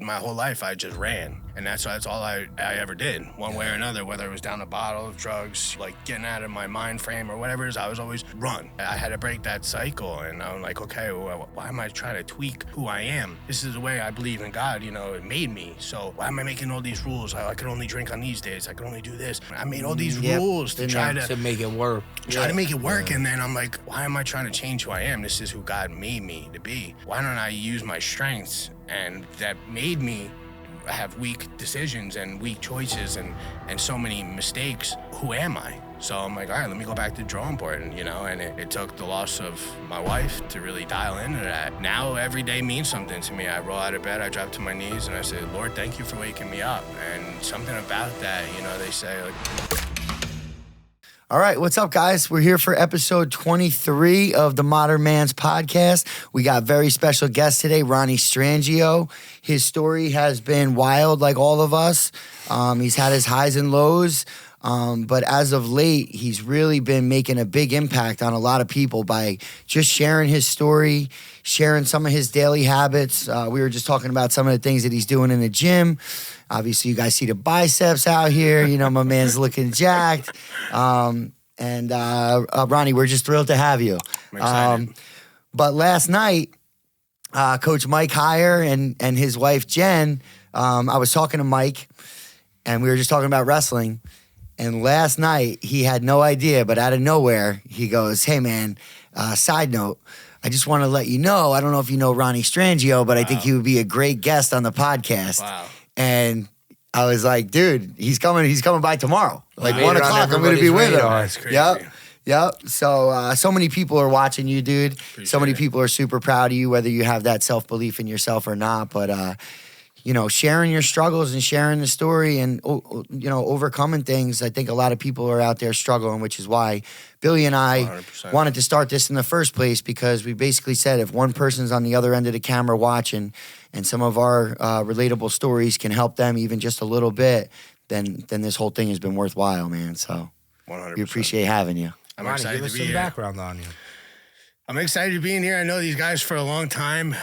my whole life I just ran, and that's all I ever did, one way or another, whether it was down a bottle, drugs, like getting out of my mind frame or whatever it is. I was always run. I had to break that cycle, and I'm like, okay, well, why am I trying to tweak who I am? This is the way I believe in God, it made me. So why am I making all these rules? I can only drink on these days. I can only do this. I made all these rules to try to make it work. To make it work, and then I'm like, why am I trying to change who I am? This is who God made me to be. Why don't I use my strengths and that made me have weak decisions and weak choices and so many mistakes? Who am I? So I'm like, all right, let me go back to the drawing board, and it took the loss of my wife to really dial into that. Now every day means something to me. I roll out of bed, I drop to my knees, and I say, Lord, thank you for waking me up. And something about that, they say, like... All right, what's up, guys? We're here for episode 23 of the Modern Man's Podcast. We got very special guest today, Ronnie Strangio. His story has been wild, like all of us. He's had his highs and lows, but as of late, he's really been making a big impact on a lot of people by just sharing his story, sharing some of his daily habits. We were just talking about some of the things that he's doing in the gym. Obviously, you guys see the biceps out here. My man's looking jacked. And Ronnie, we're just thrilled to have you. I'm excited. But last night, Coach Mike Heyer and his wife, Jen, I was talking to Mike, and we were just talking about wrestling. And last night, he had no idea, but out of nowhere, he goes, hey, man, side note, I just want to let you know, I don't know if you know Ronnie Strangio, but I think he would be a great guest on the podcast. Wow. And I was like, dude, he's coming by tomorrow. Like 1 o'clock, I'm going to be with him. That's crazy. Yep. So many people are watching you, dude. Appreciate so many it. people are super proud of you, whether you have that self-belief in yourself or not. But, sharing your struggles and sharing the story and, overcoming things, I think a lot of people are out there struggling, which is why Billy and I 100%. wanted to start this in the first place, because we basically said if one person's on the other end of the camera watching and some of our relatable stories can help them even just a little bit, then this whole thing has been worthwhile, man. So 100%. we appreciate having you. I'm Ronnie, excited give us to be some here. background on you. I'm excited to be in here. I know these guys for a long time.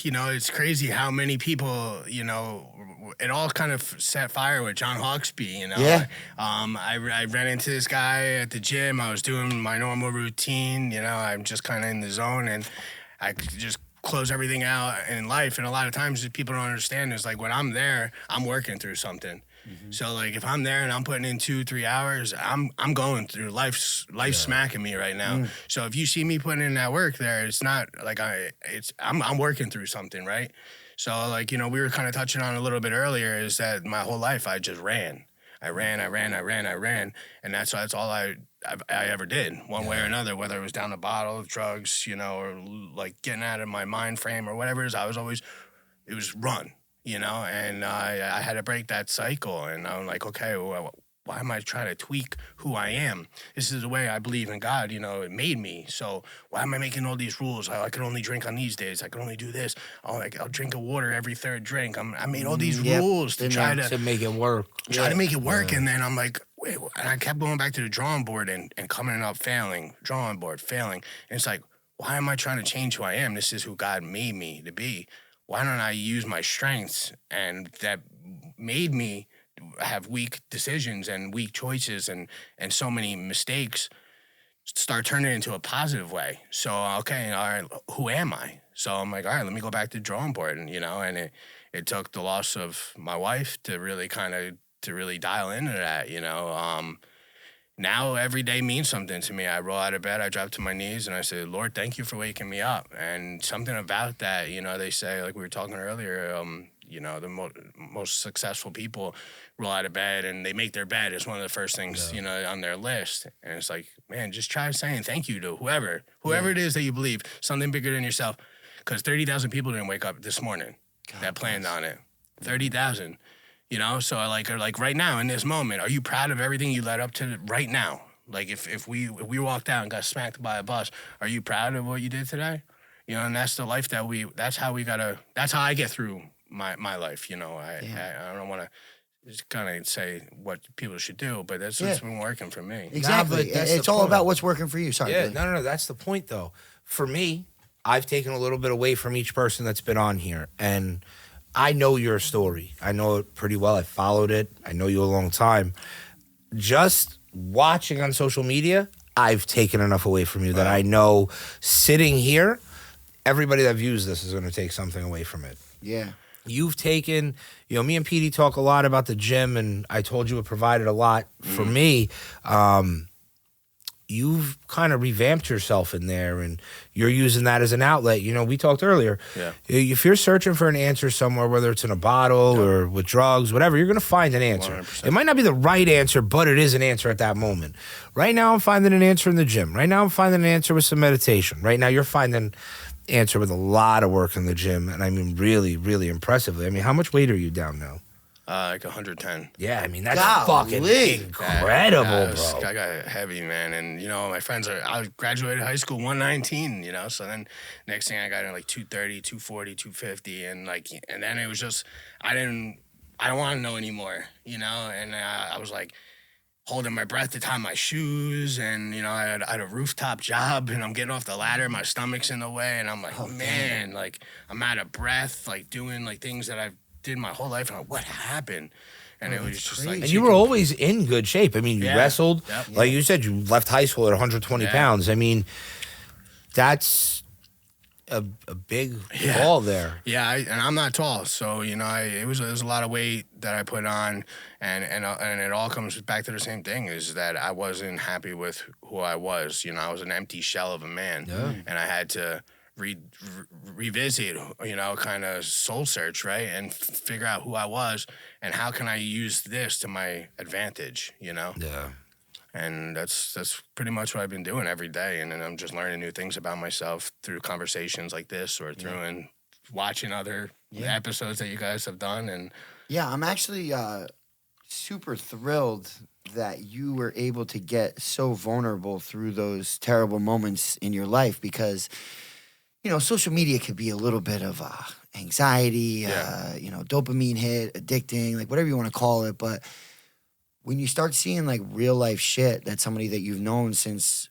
It's crazy how many people, it all kind of set fire with John Hawksby, Yeah. I ran into this guy at the gym. I was doing my normal routine. I'm just kind of in the zone, and I could just close everything out in life. And a lot of times people don't understand is like when I'm there, I'm working through something. Mm-hmm. So like if I'm there and I'm putting in 2-3 hours, I'm going through life's smacking me right now. So if you see me putting in that work there, it's not like I'm working through something, right? So like, we were kind of touching on a little bit earlier is that my whole life I just ran. I ran, and that's all I ever did, one way or another, whether it was down a bottle of drugs, or like getting out of my mind frame or whatever it is. It was run. And I had to break that cycle, and I'm like, okay, well, why am I trying to tweak who I am? This is the way I believe in God, it made me. So why am I making all these rules? I can only drink on these days. I can only do this. I'll drink a water every third drink. I made all these rules to try to make it work. Try to make it work, and then I'm like, wait, and I kept going back to the drawing board and coming up failing, drawing board, failing. And it's like, why am I trying to change who I am? This is who God made me to be. Why don't I use my strengths and that made me have weak decisions and weak choices and so many mistakes start turning it into a positive way? So, okay, all right, who am I? So I'm like, all right, let me go back to the drawing board. And, and it took the loss of my wife to really dial into that, Now every day means something to me. I roll out of bed, I drop to my knees, and I say, Lord, thank you for waking me up. And something about that, they say, like we were talking earlier, the most successful people roll out of bed and they make their bed. It's one of the first things, on their list. And it's like, man, just try saying thank you to whoever it is that you believe, something bigger than yourself. Because 30,000 people didn't wake up this morning that planned on it. 30,000. So like right now in this moment, are you proud of everything you led up to right now? Like if we walked out and got smacked by a bus, are you proud of what you did today? And that's the life that's how I get through my life. I don't want to just kind of say what people should do, but that's what's been working for me. Exactly. It's all about what's working for you. Sorry. Yeah, Billy. no, that's the point though. For me, I've taken a little bit away from each person that's been on here, and I know your story. I know it pretty well. I followed it. I know you a long time. Just watching on social media, I've taken enough away from you that I know sitting here, everybody that views this is going to take something away from it. Yeah. You've taken, me and Petey talk a lot about the gym, and I told you it provided a lot for me. You've kind of revamped yourself in there, and you're using that as an outlet. We talked earlier. Yeah. If you're searching for an answer somewhere, whether it's in a bottle or with drugs, whatever, you're going to find an answer. 100%. It might not be the right answer, but it is an answer at that moment. Right now, I'm finding an answer in the gym. Right now, I'm finding an answer with some meditation. Right now, you're finding answer with a lot of work in the gym, and I mean really, really impressively. I mean, how much weight are you down now? Like 110. Yeah, I mean, that's Golly. fucking incredible, bro. I got heavy, man. And, my friends I graduated high school 119, so then next thing I got in like 230, 240, 250. And then it was just, I don't want to know anymore, and I was like, holding my breath to tie my shoes, and I had a rooftop job, and I'm getting off the ladder, my stomach's in the way, and I'm like, man, like I'm out of breath, like doing like things that I've did my whole life, and I'm like, what happened? And it was just like, and you were always in good shape. I mean, you wrestled, like you said, you left high school at 120 pounds. I mean, that's a big fall there. Yeah, and I'm not tall, so it was a lot of weight that I put on, and it all comes back to the same thing: is that I wasn't happy with who I was. I was an empty shell of a man, and I had to revisit, kind of soul search, right, and figure out who I was and how can I use this to my advantage. Yeah. And that's pretty much what I've been doing every day. And then I'm just learning new things about myself through conversations like this or through and watching other episodes that you guys have done. And I'm actually super thrilled that you were able to get so vulnerable through those terrible moments in your life, because, social media could be a little bit of anxiety, dopamine hit, addicting, like whatever you want to call it. But when you start seeing like real life shit that somebody that you've known since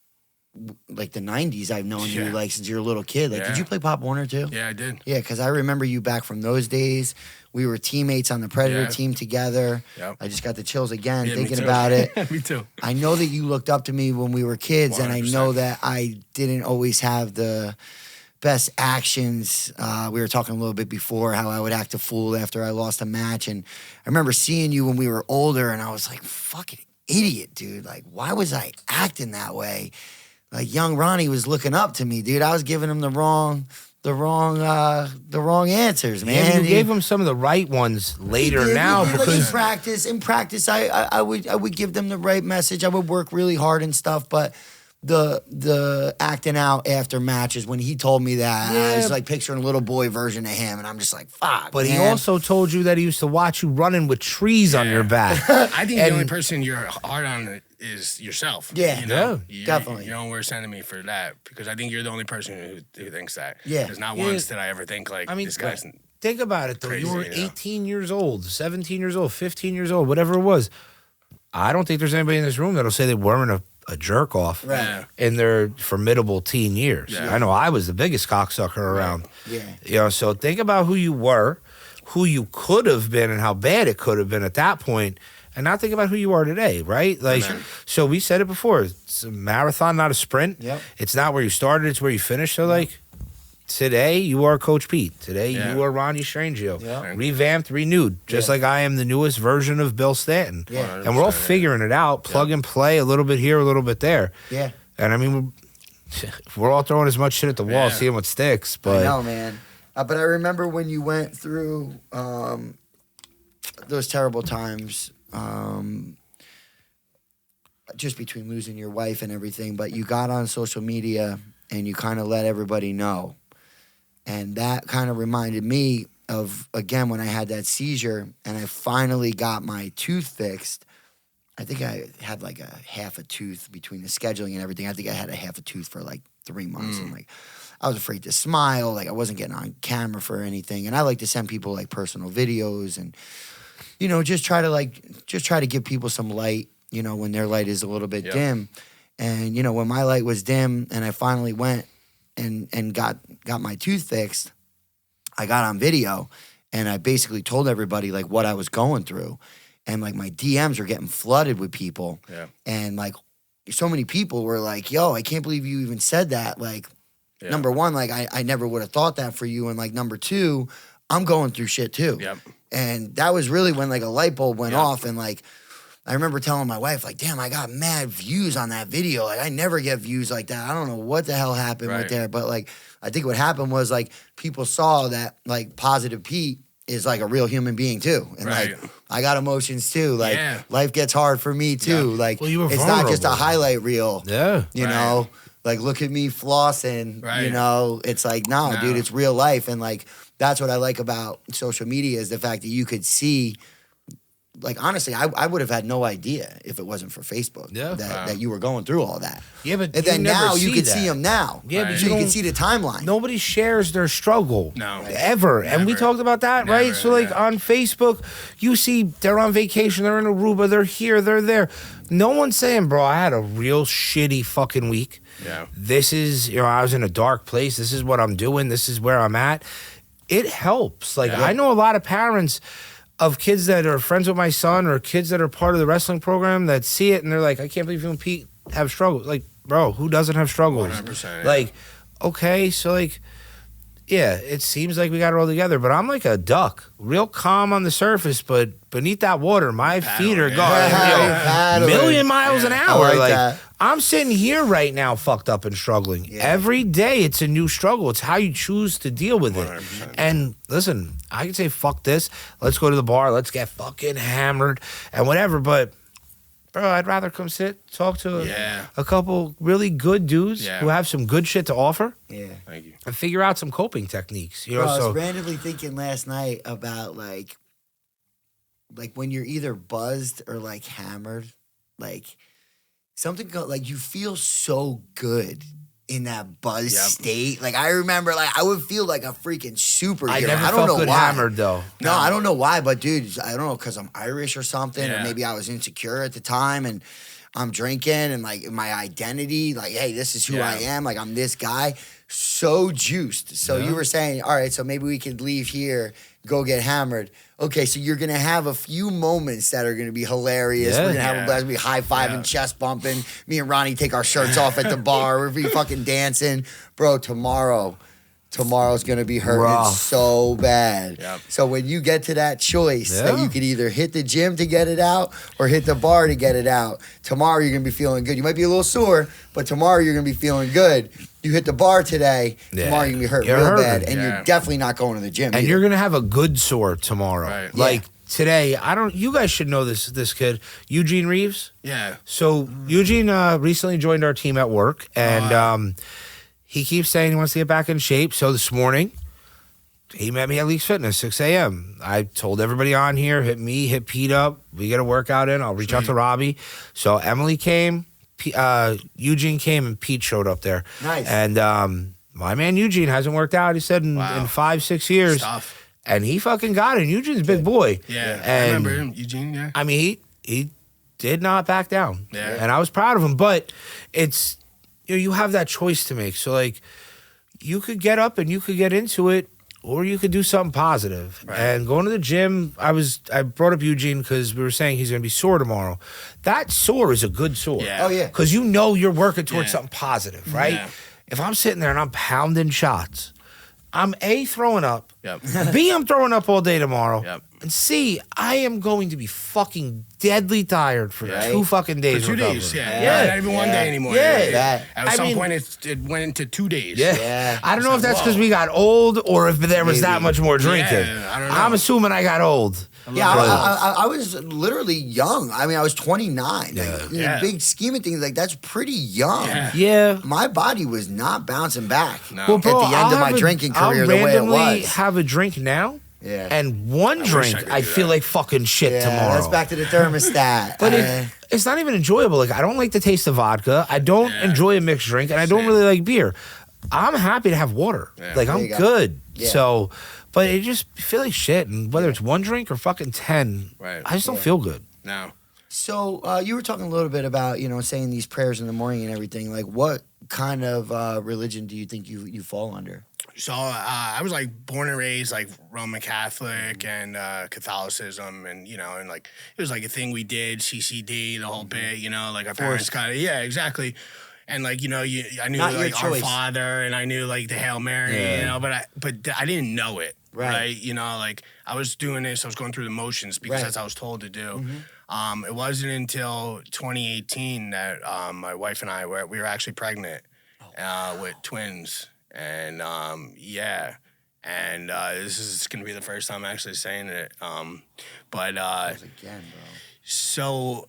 like the 90s, I've known you like since you're a little kid. Like, did you play Pop Warner too? Yeah, I did. Yeah, because I remember you back from those days. We were teammates on the Predator team together. Yep. I just got the chills again thinking me too. about it. Me too. I know that you looked up to me when we were kids, 100%. and I know that I didn't always have the best actions. We were talking a little bit before how I would act a fool after I lost a match. And I remember seeing you when we were older, and I was like, fucking idiot, dude. Like, why was I acting that way? Like, young Ronnie was looking up to me, dude. I was giving him the wrong answers, man. Yeah, you gave him some of the right ones later now like because in practice, I would give them the right message. I would work really hard and stuff, but the acting out after matches, when he told me that, I was like picturing a little boy version of him, and I'm just like, fuck. But man. he also told you that he used to watch you running with trees on your back. I think the only person you're hard on is yourself. Yeah, You- definitely. You're on worst enemy for that, because I think you're the only person who thinks that. Yeah. Because not once did I ever think like, this guy's think about it though. crazy, You were you know? 18 years old, 17 years old, 15 years old, whatever it was. I don't think there's anybody in this room that'll say they weren't a jerk off Right. in their formidable teen years. Yeah. I know I was the biggest cocksucker around. Yeah. So think about who you were, who you could have been, and how bad it could have been at that point, and now think about who you are today, right? Like, so we said it before. It's a marathon, not a sprint. Yep. It's not where you started, it's where you finished. So, like, today you are Coach Pete. Today you are Ronnie Strangio. Yeah. Revamped, renewed, just like I am the newest version of Bill Stanton. Yeah. And we're all figuring it out, plug and play, a little bit here, a little bit there. Yeah. And I mean, we're all throwing as much shit at the wall, seeing what sticks. But I know, man. But I remember when you went through those terrible times, just between losing your wife and everything, but you got on social media and you kind of let everybody know. And that kind of reminded me of, again, when I had that seizure and I finally got my tooth fixed. I think I had like a half a tooth between the scheduling and everything. I think I had a half a tooth for like 3 months. And like, I was afraid to smile. Like, I wasn't getting on camera for anything. And I like to send people like personal videos and, just try to give people some light, when their light is a little bit dim. And, when my light was dim and I finally went and got my tooth fixed, I got on video and I basically told everybody like what I was going through, and like my DMs were getting flooded with people, and like so many people were like, "Yo, I can't believe you even said that." Like, number one, like I never would have thought that for you, and like number two, I'm going through shit too. And that was really when like a light bulb went off, and like I remember telling my wife, like, damn, I got mad views on that video. Like I never get views like that. I don't know what the hell happened with there, but like I think what happened was like people saw that like Positive Pete is like a real human being too. And like I got emotions too. Like life gets hard for me too. Like it's not just a highlight reel. You know, like look at me flossing, you know, it's like, no, dude, it's real life. And like that's what I like about social media is the fact that you could see, like, honestly, I would have had no idea if it wasn't for Facebook that you were going through all that. Yeah, but and then now you could that. see them now. Yeah, but so you can see the timeline. Nobody shares their struggle. No. Ever. Never. And we talked about that, right? So, like, on Facebook, you see they're on vacation, they're in Aruba, they're here, they're there. No one's saying, bro, I had a real shitty fucking week. This is, you know, I was in a dark place. This is what I'm doing. This is where I'm at. It helps. Like, I know a lot of parents of kids that are friends with my son or kids that are part of the wrestling program that see it and they're like, I can't believe you and Pete have struggles. Like, bro, who doesn't have struggles? 100%. Like, okay, so like, yeah, it seems like we got it all together, but I'm like a duck, real calm on the surface, but beneath that water, my feet are going a million miles an hour. Like I'm sitting here right now, fucked up and struggling. Every day, it's a new struggle. It's how you choose to deal with it. 100%. And listen, I can say fuck this. Let's go to the bar. Let's get fucking hammered and whatever. But bro, I'd rather come sit, talk to a couple really good dudes who have some good shit to offer. Thank you. And figure out some coping techniques. You know, I was randomly thinking last night about like when you're either buzzed or like hammered, like something like you feel so good in that buzz state. Like I remember, like I would feel like a freaking superhero. I never don't felt know good why. hammered though. No, I don't know why, but dude, I don't know because I'm Irish or something, or Yeah. maybe I was insecure at the time, and I'm drinking, and like my identity, like, hey, this is who I am. Like I'm this guy, so juiced. So you were saying, all right, so maybe we could leave here, go get hammered. Okay, so you're gonna have a few moments that are gonna be hilarious. We're gonna have a blast, be high fiving, chest bumping. Me and Ronnie take our shirts off at the bar. We'll be fucking dancing, bro. Tomorrow's gonna be hurting so bad. So when you get to that choice that you could either hit the gym to get it out or hit the bar to get it out, tomorrow you're gonna be feeling good. You might be a little sore, but tomorrow you're gonna be feeling good. You hit the bar today, tomorrow you're gonna be hurting real bad, and you're definitely not going to the gym. And you're gonna have a good sore tomorrow. Right. Like today, you guys should know this kid, Eugene Reeves. Yeah. So Eugene recently joined our team at work, and he keeps saying he wants to get back in shape. So this morning, he met me at Leaks Fitness, 6 a.m. I told everybody on here, hit me, hit Pete up. We get a workout in. I'll reach out to Robbie. So Emily came, Eugene came, and Pete showed up there. Nice. And my man Eugene hasn't worked out, he said, in 5-6 years. Stuff. And he fucking got it. And Eugene's a big boy. Yeah. And I remember him, Eugene, I mean, he did not back down. Yeah. And I was proud of him. But it's, you know, you have that choice to make. So, like, you could get up and you could get into it, or you could do something positive. Right. And going to the gym, I brought up Eugene because we were saying he's going to be sore tomorrow. That sore is a good sore. Yeah. Oh, yeah. Because you know you're working towards something positive, right? Yeah. If I'm sitting there and I'm pounding shots, I'm A, throwing up. Yep. B, I'm throwing up all day tomorrow. Yep. And C, I am going to be fucking deadly tired for 2 fucking days. For 2 recovery. days, not even 1 day anymore. Yeah. At some point, it went into 2 days. Yeah. I don't know if that's because we got old or if there was that much more drinking. Yeah, I don't know. I'm assuming I got old. Yeah, I was literally young. I mean, I was 29. Like, in the big scheme of things, like that's pretty young. Yeah. My body was not bouncing back Well, bro, at the end of my drinking career I'll the way it randomly was. have a drink now. Yeah. And one wish I drink, could I do feel that. like fucking shit tomorrow. That's back to the thermostat. But it's not even enjoyable. Like, I don't like the taste of vodka. I don't enjoy a mixed drink, and I don't really like beer. I'm happy to have water. Yeah. Like, There I'm you go. good. Yeah. So, but it just feel like shit. And whether it's one drink or fucking 10, Right. I just don't feel good. No. So you were talking a little bit about, you know, saying these prayers in the morning and everything. Like, what kind of religion do you think you fall under? So I was like born and raised like Roman Catholic and Catholicism, and and like it was like a thing we did, CCD, the whole bit, like our parents kind of, yeah, exactly. And like I knew Not your like Our choice. Father, and I knew like the Hail Mary, but I didn't know it, right? Like I was doing this, I was going through the motions because that's what I was told to do. It wasn't until 2018 that my wife and I we were actually pregnant with twins. And this is gonna be the first time actually saying it. But Again, bro. so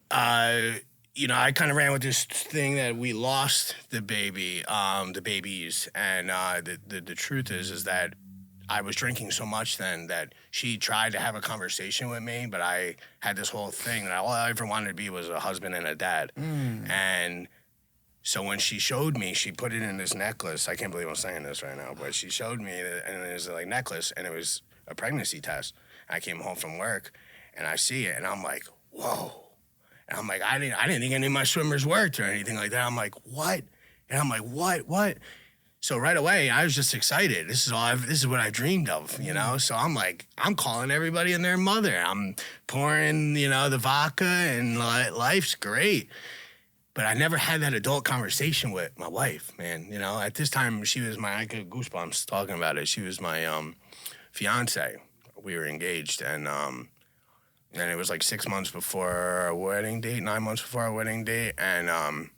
I kind of ran with this thing that we lost the babies, and the truth is that I was drinking so much then that she tried to have a conversation with me, but I had this whole thing that all I ever wanted to be was a husband and a dad, and. So when she showed me, she put it in this necklace. I can't believe I'm saying this right now, but she showed me, and it was like necklace, and it was a pregnancy test. I came home from work, and I see it, and I'm like, whoa. And I'm like, I didn't think any of my swimmers worked or anything like that. I'm like, what? And I'm like, what? So right away, I was just excited. This is what I dreamed of, So I'm like, I'm calling everybody and their mother. I'm pouring, the vodka, and life's great. But I never had that adult conversation with my wife, man. At this time, I get goosebumps talking about it. She was my fiance. We were engaged, and it was like 6 months before our wedding date, 9 months before our wedding date, and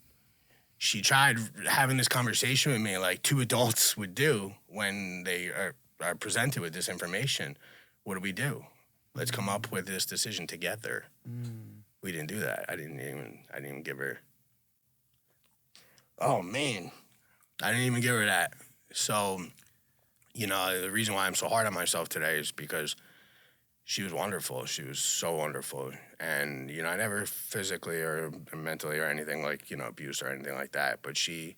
she tried having this conversation with me like two adults would do when they are presented with this information. What do we do? Let's come up with this decision together. We didn't do that. I didn't even give her. Oh, man. I didn't even give her that. So, the reason why I'm so hard on myself today is because she was wonderful. She was so wonderful. And, I never physically or mentally or anything like, abused or anything like that. But she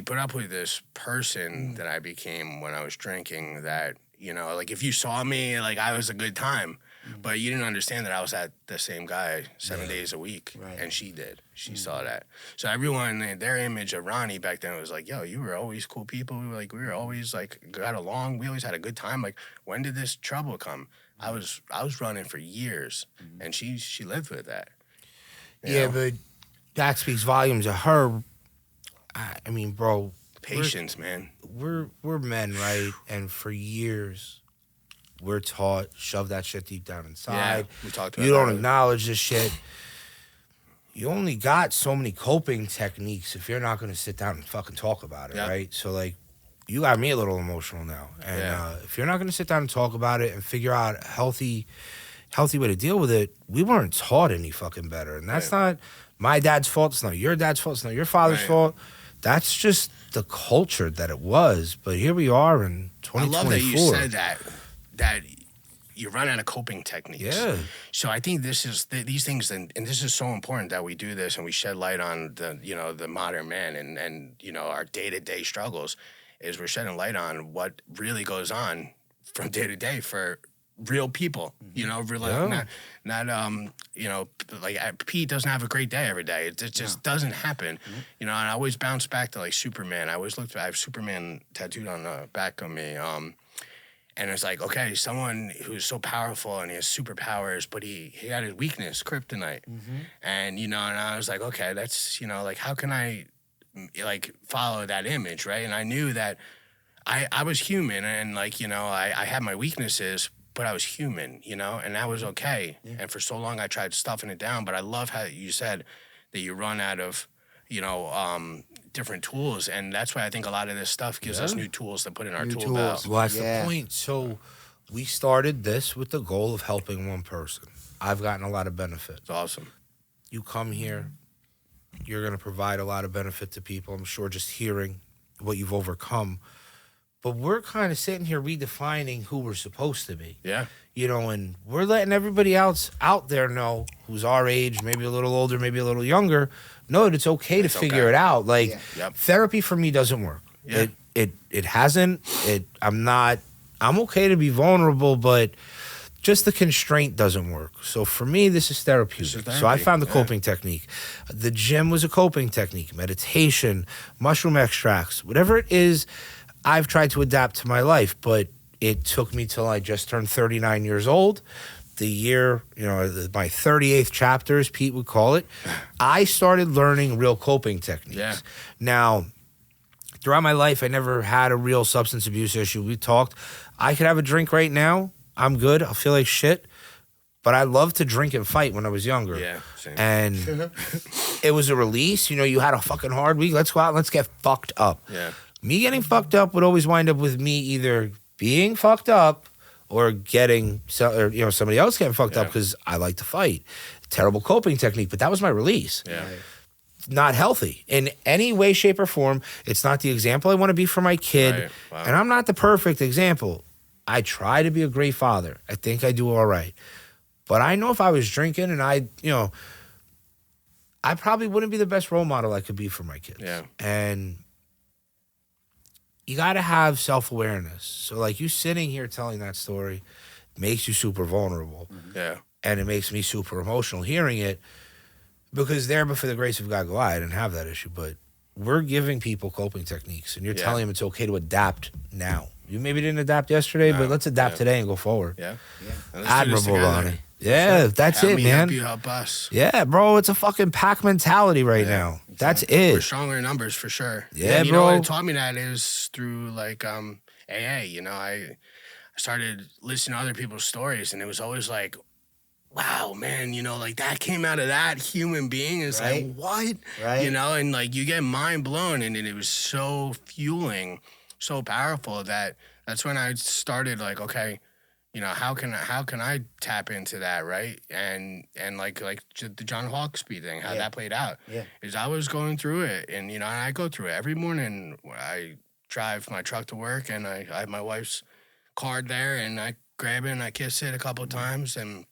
put up with this person that I became when I was drinking that, like if you saw me, like I was a good time. But you didn't understand that I was at the same guy 7 days a week, and she did. She saw that. So everyone, their image of Ronnie back then was like, yo, you were always cool people. We were always like got along. We always had a good time. Like, when did this trouble come? I was running for years, and she lived with that. You know? But that speaks volumes of her. I mean, bro, patience, man. We're men, right? And for years, we're taught, shove that shit deep down inside. Yeah, we talked about you don't that. acknowledge this shit. You only got so many coping techniques if you're not going to sit down and fucking talk about it, right? So, like, you got me a little emotional now. And if you're not going to sit down and talk about it and figure out a healthy way to deal with it, we weren't taught any fucking better. And that's not my dad's fault. It's not your dad's fault. It's not your father's fault. That's just the culture that it was. But here we are in 2024. I love that you said that you run out of coping techniques. Yeah. So I think these things, and this is so important that we do this and we shed light on the modern man and our day-to-day struggles, is we're shedding light on what really goes on from day to day for real people. Like Pete doesn't have a great day every day. It just doesn't happen. And I always bounce back to like Superman. I have Superman tattooed on the back of me. And it's like, okay, someone who's so powerful and he has superpowers, but he had his weakness, kryptonite. And, and I was like, okay, that's, like, how can I, like, follow that image, right? And I knew that I was human and, like, I had my weaknesses, but I was human, and that was okay. And for so long I tried stuffing it down, but I love how you said that you run out of, different tools, and that's why I think a lot of this stuff gives us new tools to put in our tool belt. Well, that's the point. So we started this with the goal of helping one person. I've gotten a lot of benefit. It's awesome. You come here, you're going to provide a lot of benefit to people. I'm sure just hearing what you've overcome. But we're kind of sitting here redefining who we're supposed to be. Yeah. And we're letting everybody else out there know who's our age, maybe a little older, maybe a little younger, know that it's okay to figure it out. Like, therapy for me doesn't work. Yeah. It hasn't. I'm okay to be vulnerable, but just the constraint doesn't work. So for me, this is therapeutic. So I found the coping technique. The gym was a coping technique. Meditation, mushroom extracts, whatever it is. I've tried to adapt to my life, but it took me till I just turned 39 years old. The year, my 38th chapter, as Pete would call it, I started learning real coping techniques. Yeah. Now, throughout my life, I never had a real substance abuse issue. We talked. I could have a drink right now. I'm good. I'll feel like shit. But I loved to drink and fight when I was younger. Yeah, same. And it was a release. You had a fucking hard week. Let's go out and let's get fucked up. Yeah. Me getting fucked up would always wind up with me either being fucked up or getting, somebody else getting fucked up because I like to fight. Terrible coping technique, but that was my release. Yeah. Not healthy in any way, shape, or form. It's not the example I want to be for my kid. Right. Wow. And I'm not the perfect example. I try to be a great father. I think I do all right. But I know if I was drinking and I probably wouldn't be the best role model I could be for my kids. Yeah. And you got to have self-awareness. So like you sitting here telling that story makes you super vulnerable. Yeah. And it makes me super emotional hearing it because there, but for the grace of God, go, I didn't have that issue. But we're giving people coping techniques and you're telling them it's okay to adapt now. You maybe didn't adapt yesterday, but let's adapt today and go forward. Yeah. Admirable, Ronnie. Yeah, that's help it, me, man. Help you, help us. Yeah, bro, it's a fucking pack mentality right now. That's it. We're stronger in numbers for sure. Yeah, and, bro. What taught me that is through like AA. I started listening to other people's stories, and it was always like, wow, man, like that came out of that human being. It's like, what? Right. And like you get mind blown, and it was so fueling, so powerful that's when I started like, okay, how can I tap into that, right? And like the John Hawkesby thing, how that played out. Yeah. Is I was going through it, and I go through it every morning. I drive my truck to work, and I have my wife's card there, and I grab it and I kiss it a couple of times, and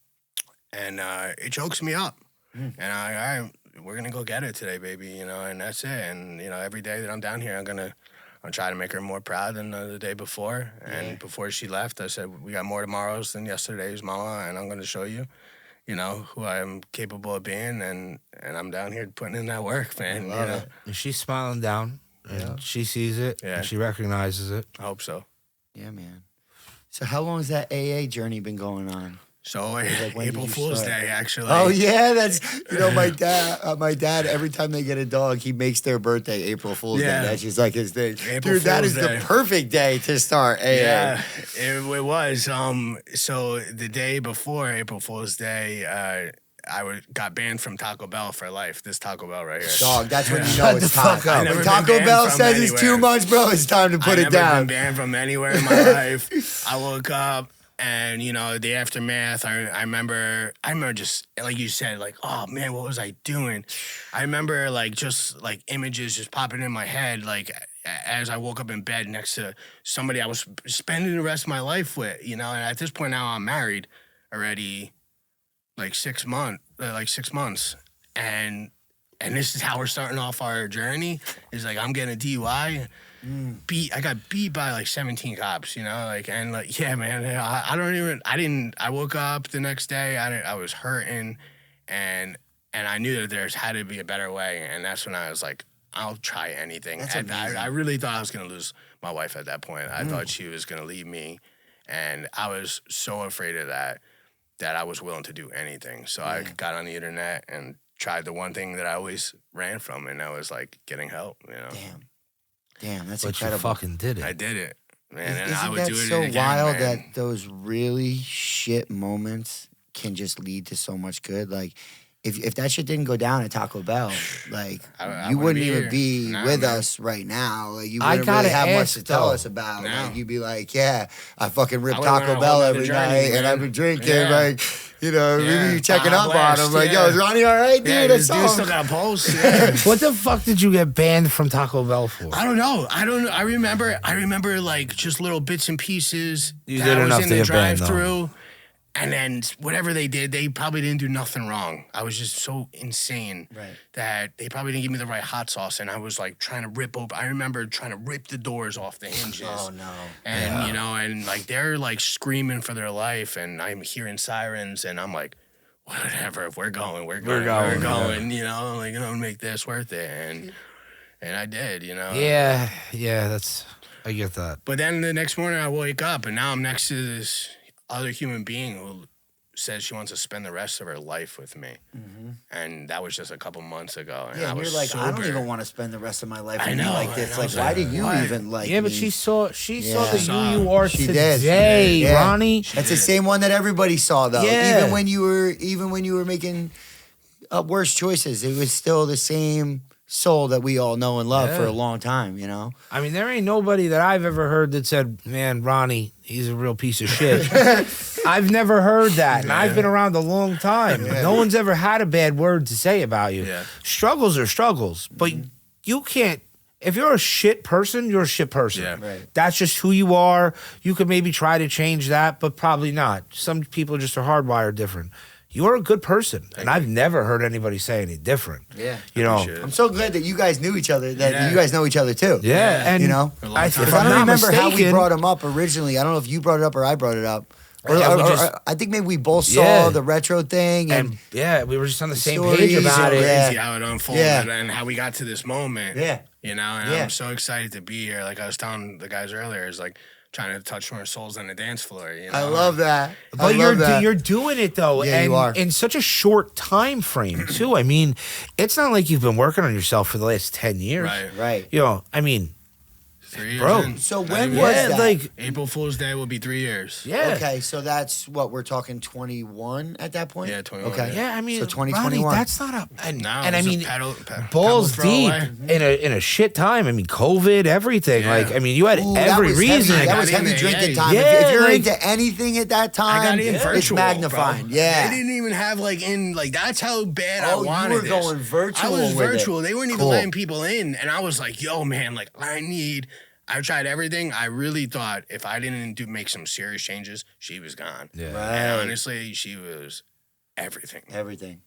it chokes me up. And all right, we're gonna go get it today, baby. And that's it. And every day that I'm down here, I'll try to make her more proud than the day before. And before she left, I said, we got more tomorrows than yesterday's, Mama, and I'm going to show you, who I am capable of being. And I'm down here putting in that work, man. And she's smiling down. And she sees it. Yeah. And she recognizes it. I hope so. Yeah, man. So how long has that AA journey been going on? So Like, when April did you Fool's start? Day, actually. Oh yeah, that's my dad. Every time they get a dog, he makes their birthday April Fool's Day. That's just like his thing. April Dude, that Fool's is the Day. perfect day to start AA. Yeah, it was. So the day before April Fool's Day, I got banned from Taco Bell for life. This Taco Bell right here. Dog, that's when you know Shut the it's time. fuck up. I never When been Taco banned Bell from says it's too anywhere. much, bro, it's time to put I it never down. been banned from anywhere in my life. I woke up and the aftermath. I remember just like you said, like, oh man, what was I doing? I remember like just like images just popping in my head, like as I woke up in bed next to somebody I was spending the rest of my life with. And at this point now I'm married already, like 6 months, and this is how we're starting off our journey. Is like I'm getting a DUI. I got beat by like 17 cops, yeah, man. I woke up the next day. I was hurting, and I knew that there had to be a better way. And that's when I was like, I'll try anything. That's And amazing. I really thought I was gonna lose my wife at that point. I thought she was gonna leave me, and I was so afraid of that I was willing to do anything. So I got on the internet and tried the one thing that I always ran from, and that was like getting help. Damn, that's But you incredible. fucking did it. I did it, man, and I Isn't would that do it so again, wild man. that those really shit moments can just lead to so much good? Like, if that shit didn't go down at Taco Bell, like I you wouldn't wouldn't be even here. be Nah, with man. us right now. Like you I wouldn't gotta really have much ask, to tell though. us about. No. Like you'd be like, yeah, I fucking rip I would've went Taco on a Bell whole every nother journey, night, and man. I've been drinking. Yeah. Like, maybe you checking Baja up Blast, on him. Like, yeah. yo, is Ronnie all right, dude? Yeah, That's this dude all. still got a pulse. Yeah. What the fuck did you get banned from Taco Bell for? I don't know. I remember like just little bits and pieces. You that did I was enough in to the get banned, though. drive-through, and then whatever they did, they probably didn't do nothing wrong. I was just so insane that they probably didn't give me the right hot sauce, and I was like trying to rip open. I remember trying to rip the doors off the hinges. Oh no. And and like they're like screaming for their life, and I'm hearing sirens, and I'm like, whatever, if we're going. going, Like, make this worth it, and I did, Yeah, that's I get that. But then the next morning I wake up and now I'm next to this other human being who says she wants to spend the rest of her life with me. And that was just a couple months ago. And Yeah, I and was you're like, I don't sober. even want to spend the rest of my life I with you know, like this. and I Like, was why like, do you why? even like Yeah, but me? she saw the Saw. you are She did. today, Yeah. Ronnie. That's the same one that everybody saw, though. Yeah. Even when you were making worse choices, it was still the same soul that we all know and love for Yeah. a long time. You know. I mean, there ain't nobody that I've ever heard that said, "Man, Ronnie, he's a real piece of shit." I've never heard that, and I've been around a long time. No one's ever had a bad word to say about you. Yeah. Struggles are struggles, but you can't. If you're a shit person, you're a shit person. Yeah. Right. That's just who you are. You could maybe try to change that, but probably not. Some people just are hardwired different. You're a good person, and I've never heard anybody say any different. Yeah. You know. Appreciate it. I'm so glad that you guys knew each other. That Yeah. you guys know each other too. Yeah, and You know? For a long time. if If I I'm don't not remember how we mistaken- brought him up originally, I don't know if you brought it up or I brought it up. Or, Yeah, we or- just- or I think maybe we both saw Yeah. the retro thing, and and we were just on the same stories page about and- it. Yeah. Crazy how it unfolded Yeah. and how we got to this moment. yeah, You know, and Yeah. I'm so excited to be here. Like I was telling the guys earlier, is like trying to touch more souls on the dance floor. You know? I love that. I But love that. you're doing it though, Yeah, and you are. in such a short time frame too. I mean, it's not like you've been working on yourself for the last 10 years. Right. Right. You know, I mean, 3 years Bro. in. So Not when even- was yeah, that? like April Fool's Day will be 3 years. yeah. Okay, so that's what we're talking 21 at that point. Yeah, 21, Okay, Yeah, I mean, So 2021. Ronnie, that's not a and, No, and I it's a mean pedal balls deep throwaway. in a shit time. I mean, COVID, everything. Yeah. Like, I mean, you had Ooh, that every was reason. Heavy. That got was in heavy there, drinking yeah. time. Yeah, if you're like- into anything at that I time, got in it's virtual, magnifying. bro. Yeah. They didn't even have like that's how bad I Oh, you wanted were this. going virtual I was with it. virtual. They weren't even Cool. letting people in, and I was like, "Yo, man, like I tried everything. I really thought if I didn't make some serious changes, she was gone. Yeah. And Right. honestly, she was everything. Everything.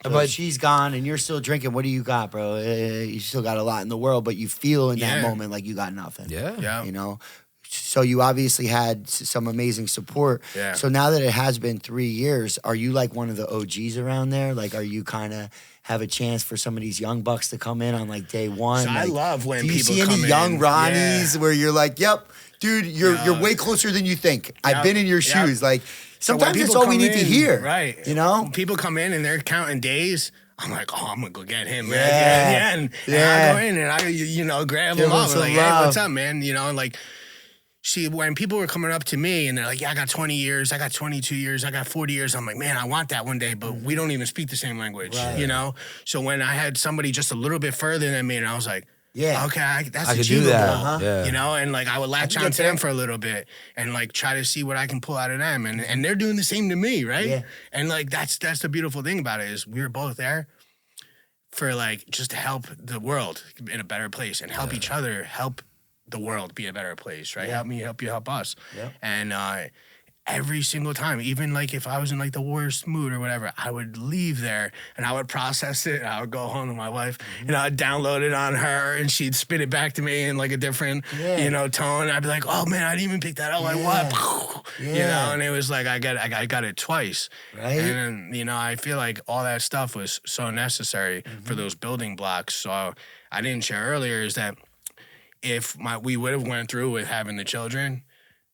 So But- if she's gone and you're still drinking, what do you got, bro? You still got a lot in the world, but you feel in that Yeah. moment like you got nothing. Yeah. Yeah. You know? So you obviously had some amazing support. Yeah. So now that it has been 3 years, are you like one of the OGs around there? Like, are you kind of have a chance for some of these young bucks to come in on like day one? So I Like, love when do you people see any come young in. Ronnies Yeah. where you're like, yep, dude, you're Yeah. way closer than you think. I've Yep. been in your Yep. shoes. Like, So when sometimes that's people all we come need to in, hear. Right. You know? When people come in and they're counting days, I'm like, oh, I'm gonna go get him, man. Yeah. And Yeah. I go in and I, grab Give him him up. some Like, hey, love. what's up, man? You know, and like, see, when people were coming up to me and they're like, yeah, I got 20 years, I got 22 years, I got 40 years. I'm like, man, I want that one day, but we don't even speak the same language, Right. you know? So when I had somebody just a little bit further than me and I was like, Yeah. okay, that's I could do achievable. that. Uh-huh. Yeah. You know, and like I would latch can on get to them there. for a little bit and like try to see what I can pull out of them. And they're doing the same to me, right? Yeah. And like that's the beautiful thing about it is we were both there for like just to help the world in a better place and help each other help the world be a better place, right? Yeah. Help me help you help us. Yeah. And every single time, even like if I was in like the worst mood or whatever, I would leave there and I would process it and I would go home to my wife and I'd download it on her and she'd spit it back to me in like a different, Yeah. tone. I'd be like, oh man, I didn't even pick that up. Like what? You Yeah. know, and it was like I got it twice. Right. And then, I feel like all that stuff was so necessary for those building blocks. So I didn't share earlier is that if we would have went through with having the children,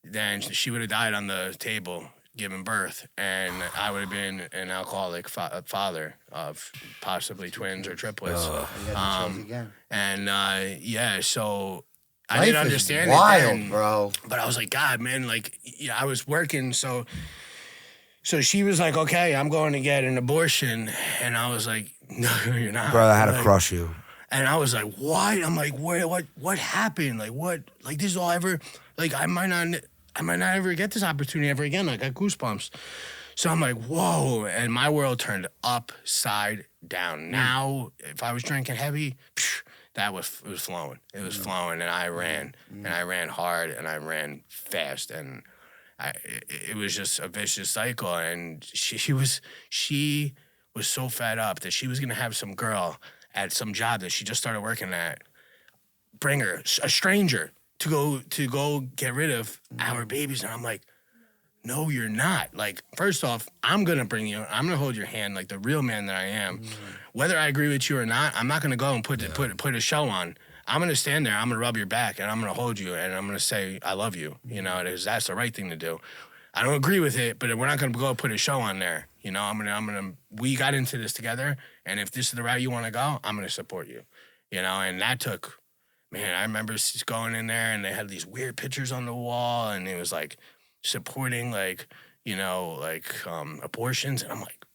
then she would have died on the table giving birth, and I would have been an alcoholic father of possibly twins or triplets. You got the chills again. And so I Life didn't is understand wild, it then, bro. but I was like, God, man, like I was working, so she was like, okay, I'm going to get an abortion, and I was like, no, you're not, Brother, I had to Like, crush you. and I was like, what? I'm like, what happened? Like, what? Like, this all ever, like, I might not ever get this opportunity ever again. Like, I got goosebumps. So I'm like, whoa. And my world turned upside down. Now, if I was drinking heavy, it was flowing. It was flowing. And I ran. And I ran hard. And I ran fast. And it was just a vicious cycle. And she was so fed up that she was going to have some girl at some job that she just started working at, bring her, a stranger, to go get rid of our babies. And I'm like, no, you're not. Like, first off, I'm going to bring you, I'm going to hold your hand like the real man that I am. Whether I agree with you or not, I'm not going to go and put a show on. I'm gonna stand there. I'm gonna rub your back, and I'm gonna hold you, and I'm gonna say I love you. That's the right thing to do. I don't agree with it, but we're not gonna go put a show on there. We got into this together, and if this is the route you want to go, I'm gonna support you. And that took, man. I remember going in there, and they had these weird pictures on the wall, and it was like supporting abortions, and I'm like,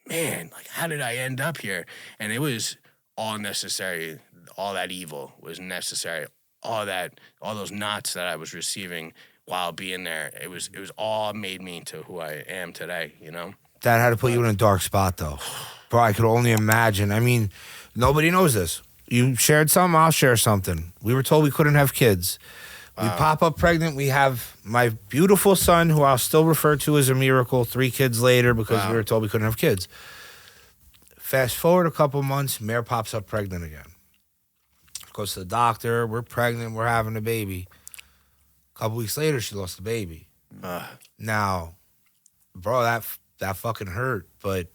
man, like how did I end up here? And it was all necessary. All that evil was necessary. All those knots that I was receiving while being there, it was all made me into who I am today. That had to put you in a dark spot, though. Bro, I could only imagine. I mean, nobody knows this. You shared something, I'll share something. We were told we couldn't have kids. We pop up pregnant. We have my beautiful son, who I'll still refer to as a miracle, 3 kids later because we were told we couldn't have kids. Fast forward a couple months, Mare pops up pregnant again. Goes to the doctor. We're pregnant. We're having a baby. A couple weeks later, she lost the baby. Now, bro, that fucking hurt. But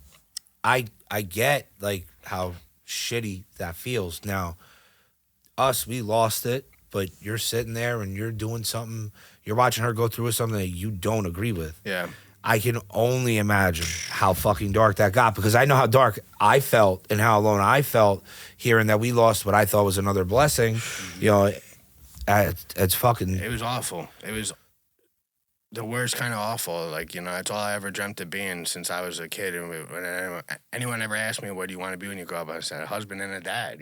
I get like how shitty that feels. Now, we lost it. But you're sitting there and you're doing something. You're watching her go through something that you don't agree with. Yeah. I can only imagine how fucking dark that got, because I know how dark I felt and how alone I felt hearing that we lost what I thought was another blessing. It's fucking... It was awful. It was the worst kind of awful. It's all I ever dreamt of being since I was a kid. And when anyone ever asked me, what do you want to be when you grow up? I said, a husband and a dad,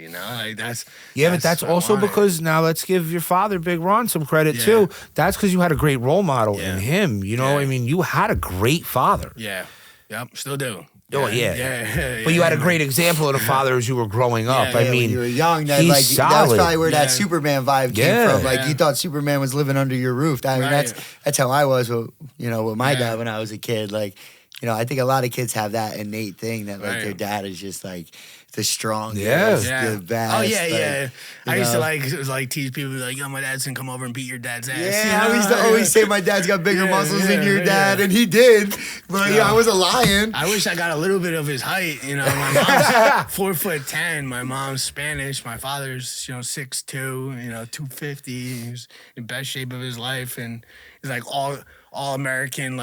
that's... Yeah, but that's also because, now let's give your father, Big Ron, some credit too. That's because you had a great role model in him, I mean, you had a great father. Yeah. Yep, still do. Oh, yeah. But you had a great example of the father as you were growing up. I mean, when you were young, that was probably where that Superman vibe came from. Like, you thought Superman was living under your roof. I mean, that's how I was with my dad when I was a kid. Like, I think a lot of kids have that innate thing that, like, their dad is just, like, the strongest, the best. Oh, yeah. I used to, tease people, like, my dad's gonna come over and beat your dad's ass. Yeah, I used to always say my dad's got bigger muscles than your dad, and he did. But, I was a lion. I wish I got a little bit of his height. My mom's 4'10". My mom's Spanish. My father's, 6'2", 250. He's in best shape of his life, and he's, like, all American,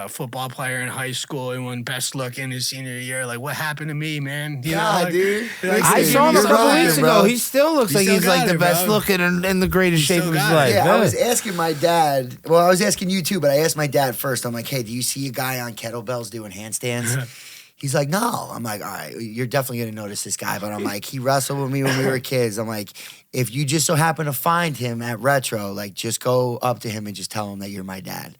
football player in high school, and won best looking his senior year. Like, what happened to me, man? Dude. I saw him a couple weeks ago. He still looks like he's like the best looking and in the greatest shape of his life. Yeah, I was asking my dad. Well, I was asking you too, but I asked my dad first. I'm like, hey, do you see a guy on kettlebells doing handstands? He's like, no. I'm like, all right, you're definitely going to notice this guy. But I'm like, he wrestled with me when we were kids. I'm like, if you just so happen to find him at Retro, like, just go up to him and just tell him that you're my dad.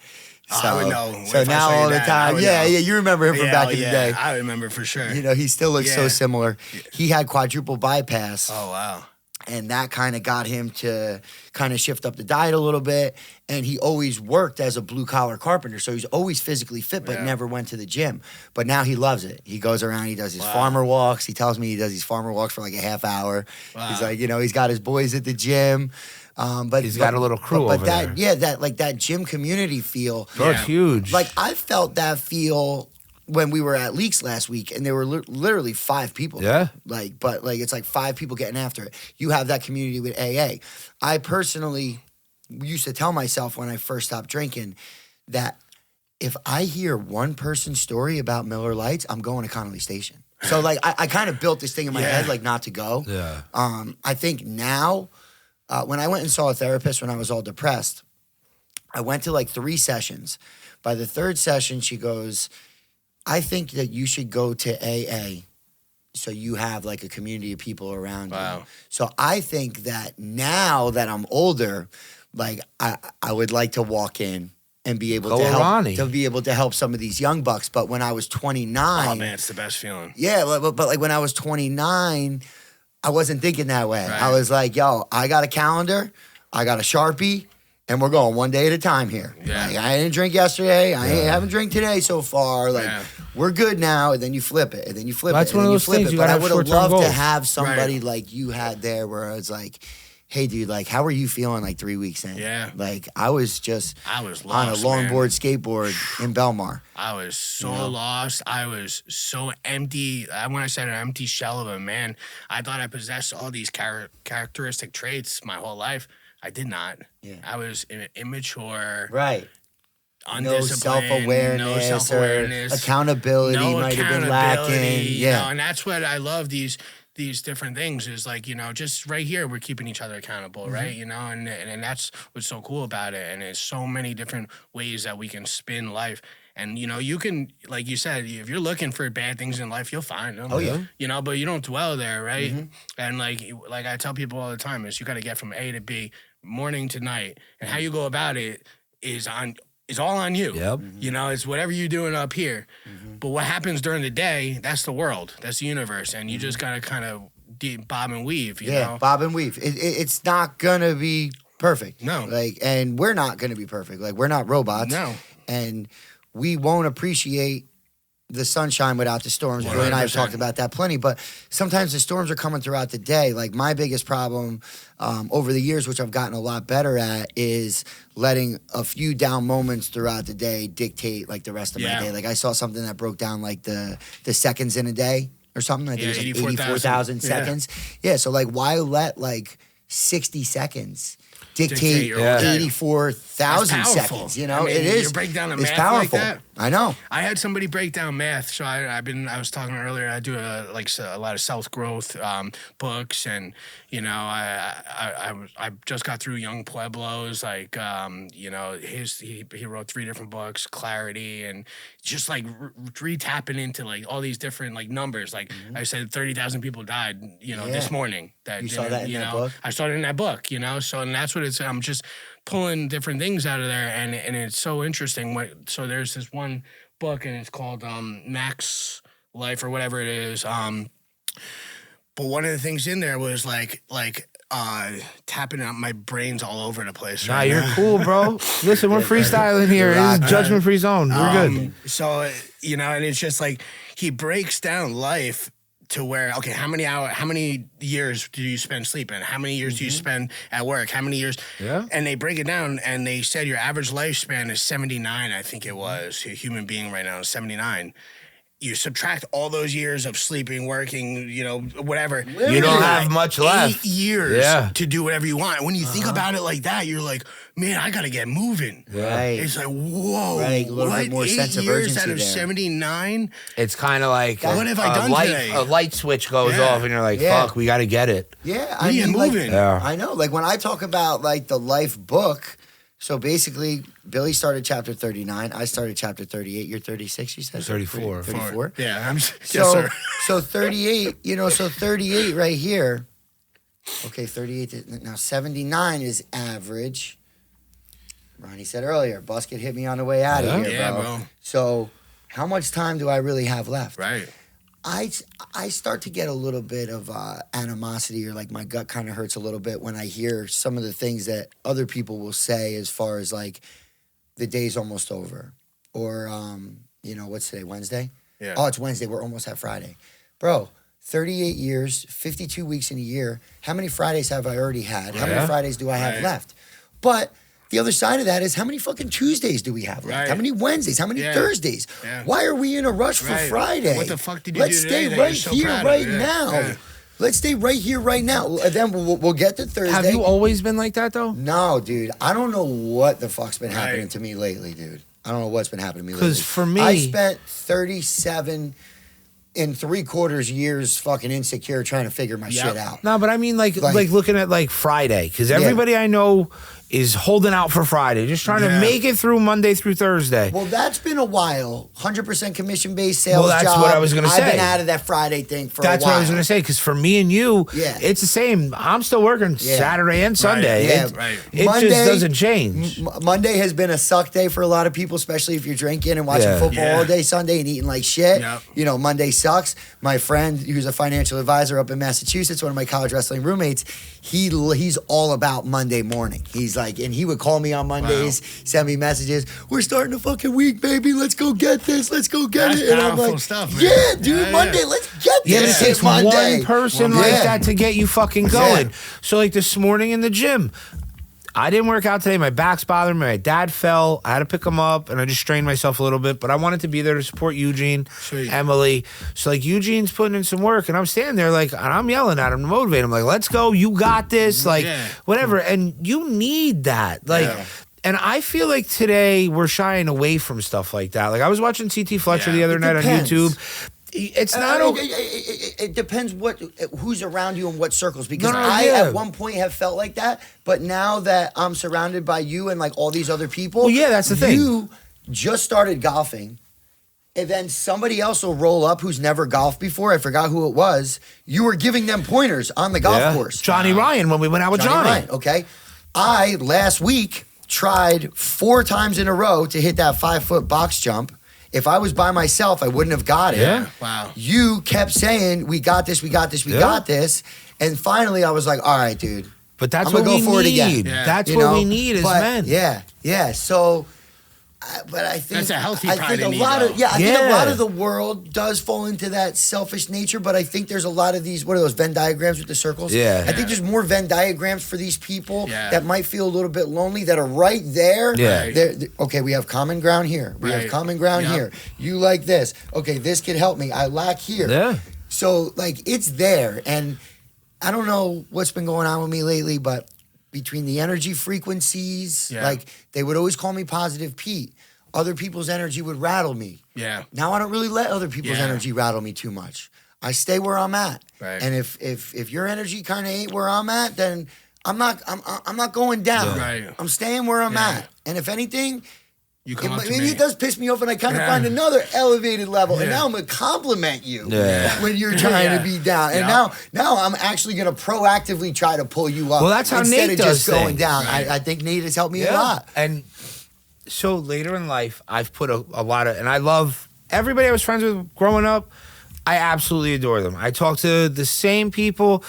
So, I would know. So now all the time, you remember him from back in the day. I remember for sure. He still looks so similar. He had quadruple bypass. Oh, wow. And that kind of got him to kind of shift up the diet a little bit. And he always worked as a blue-collar carpenter, so he's always physically fit, but never went to the gym. But now he loves it. He goes around, he does his farmer walks. He tells me he does these farmer walks for like a half hour. Wow. He's like, he's got his boys at the gym. But he's got a little crew over there. Yeah, that gym community feel. Oh, it's huge. Like, I felt that feel when we were at Leaks last week, and there were literally 5 people. Yeah. But it's like 5 people getting after it. You have that community with AA. I personally used to tell myself when I first stopped drinking that if I hear one person's story about Miller Lights, I'm going to Connolly Station. So, I kind of built this thing in my head, not to go. Yeah. I think now, when I went and saw a therapist when I was all depressed, I went to 3 sessions. By the 3rd session, she goes, I think that you should go to AA so you have a community of people around you. So I think that now that I'm older, I would like to walk in and be able to help some of these young bucks. But when I was 29, oh man, it's the best feeling. Yeah, but when I was 29, I wasn't thinking that way. Right. I was like, yo, I got a calendar, I got a Sharpie, and we're going one day at a time here. Yeah. I didn't drink yesterday. I haven't drank today so far. We're good now. And then you flip it. And then you flip it. That's one of those things. But I would have loved to have somebody like you had there where it's like, hey, dude, like, how are you feeling like 3 weeks in? Yeah. Like, I was just I was on a lost, longboard skateboard in Belmar. I was so lost. I was so empty. When I said an empty shell of a man, I thought I possessed all these characteristic traits my whole life. I did not. Yeah. I was immature. Right. No Undisciplined, self-awareness, no self-awareness, accountability no might have been accountability, lacking. you Yeah. know, and that's what I love these different things is like, you know, just right here we're keeping each other accountable, right? You know, and that's what's so cool about it. And there's so many different ways that we can spin life. And you know, you can, like you said, if you're looking for bad things in life, you'll find them. Oh, yeah. You know, but you don't dwell there, right? And like I tell people all the time, is you got to get from A to B, morning to night, and how you go about it is all on you. Yep. You know, it's whatever you're doing up here. But what happens during the day, that's the world. That's the universe. And you just got to kind of bob and weave, you know? Bob and weave. It's not going to be perfect. No. Like, and we're not going to be perfect. Like, we're not robots. No. And we won't appreciate the sunshine without the storms. Billy and I have 100%. talked about that plenty, but sometimes the storms are coming throughout the day. Like my biggest problem over the years, which I've gotten a lot better at, is letting a few down moments throughout the day dictate like the rest of my day. Like I saw something that broke down like the seconds in a day or something. I think it was like 84,000 seconds. Yeah, so like why let like 60 seconds dictate your whole day. 84,000 That's powerful. seconds? You know, I mean, it is. you break down the it's math powerful. like that. I know. I had somebody break down math, so I was talking earlier. I do a lot of self growth books, and you know, I just got through Young Pueblo's, like you know, he wrote 3 different books, Clarity, and just like re-tapping into like all these different like numbers. Like I said, 30,000 people died, you know, this morning. You saw that in that book? I saw it in that book, you know. So and that's what it's. I'm just pulling different things out of there, and it's so interesting. So there's this one book, and it's called Max Life or whatever it is. But one of the things in there was like tapping out. My brain's all over the place. Nah, right you're now. cool, bro. Listen, we're freestyling here. It's judgment-free zone. We're good. So you know, and it's just like he breaks down life to where, okay, how many years do you spend sleeping? How many years do you spend at work? How many years? Yeah. And they break it down, and they said your average lifespan is 79, I think it was. A human being right now is 79. You subtract all those years of sleeping, working, you know, whatever. You don't have much left. 8 years to do whatever you want. When you think about it like that, you're like, man, I got to get moving. Right. It's like, whoa. Right, a little bit more 8 sense of years urgency out of there. 79? It's kind of like What have I done today? A light switch goes Yeah. off, and you're like, Yeah. fuck, we got to get it. Yeah, What are you like, moving? Yeah. I know. Like when I talk about like the life book, so basically Billy started chapter 39. I started chapter 38. You're 36, you said? 34. 34. Yeah, yes, So, sir. so 38, you know, so 38 right here. Okay, 38. Now 79 is average. Ronnie said earlier, Busket hit me on the way out of here, Yeah, bro. bro. So how much time do I really have left? Right. I start to get a little bit of animosity, or like my gut kind of hurts a little bit when I hear some of the things that other people will say as far as like the day's almost over, or you know, what's today, Wednesday? Yeah. Oh, it's Wednesday. We're almost at Friday, bro. 38 years, 52 weeks in a year. How many Fridays have I already had? How many Fridays do I have Right. left? But the other side of that is how many fucking Tuesdays do we have left? Right. How many Wednesdays? How many Yeah. Thursdays? Yeah. Why are we in a rush for Right. Friday? What the fuck did you Let's do today stay that right you're so here, proud of? right Yeah. now. Yeah. Let's stay right here, right now. And then we'll get to Thursday. Have you always been like that, though? No, dude. I don't know what the fuck's been happening Right. to me lately, dude. I don't know what's been happening to me lately. 'Cause for me- I spent 37 and 3/4 years fucking insecure trying to figure my Yep. shit out. No, but I mean, like looking at like Friday, because everybody I know is holding out for Friday, just trying to Yeah. make it through Monday through Thursday. Well, that's been a while. 100% commission-based sales Well, that's job. what I was gonna I've been say. out of that Friday thing for That's a while. what I was gonna say. Because for me and you, Yeah. it's the same. I'm still working Yeah. Saturday and Sunday. Yeah. Right. It Monday- just doesn't change. Monday has been a suck day for a lot of people, especially if you're drinking and watching Yeah. football Yeah. all day Sunday and eating like shit. Yep. You know, Monday sucks. My friend, who's a financial advisor up in Massachusetts, one of my college wrestling roommates, he's all about Monday morning. He's like, and he would call me on Mondays, send me messages. We're starting the fucking week, baby. Let's go get this. Let's go get That's it. And I'm powerful like, stuff, man. yeah, dude, Monday, let's get this. Yeah, but it takes Monday. one person like that to get you fucking going. So like this morning in the gym, I didn't work out today. My back's bothering me. My dad fell. I had to pick him up, and I just strained myself a little bit. But I wanted to be there to support Eugene, Emily. So like Eugene's putting in some work, and I'm standing there like, and I'm yelling at him to motivate him. Like, let's go. You got this. Like, whatever. And you need that. Like. And I feel like today we're shying away from stuff like that. Like I was watching CT Fletcher the other night on YouTube. It's not. It depends who's around you and what circles. Because I at one point have felt like that, but now that I'm surrounded by you and like all these other people, that's the thing. You just started golfing, and then somebody else will roll up who's never golfed before. I forgot who it was. You were giving them pointers on the golf course. Johnny Ryan when we went out with Johnny. Ryan, okay, I last week tried 4 times in a row to hit that 5-foot box jump. If I was by myself, I wouldn't have got it. Yeah. Wow. You kept saying, we got this, we got this, we got this. And finally, I was like, all right, dude. But that's I'm what gonna we go for it need. again. Yeah. That's what we need as men. Yeah. So, but I think That's a healthy I pride think and a lot ego. of I think a lot of the world does fall into that selfish nature. But I think there's a lot of these. What are those Venn diagrams with the circles? Yeah. I think there's more Venn diagrams for these people Yeah. that might feel a little bit lonely that are right there. Yeah. Okay, we have common ground here. We have common ground here. You like this. Okay, this could help me. I lack here. Yeah. So like it's there, and I don't know what's been going on with me lately, but between the energy frequencies, like they would always call me Positive Pete. Other people's energy would rattle me. Yeah. Now I don't really let other people's energy rattle me too much. I stay where I'm at. Right. And if your energy kind of ain't where I'm at, then I'm not going down. Right. I'm staying where I'm at. And if anything, You come up to maybe me. it does piss me off, and I kind of find another elevated level. And now I'm gonna compliment you when you're trying to be down. And now I'm actually gonna proactively try to pull you up. Well, that's how instead Nate of just does going things. down. I think Nate has helped me a lot. And so later in life, I've put a lot of, and I love everybody I was friends with growing up. I absolutely adore them. I talk to the same people.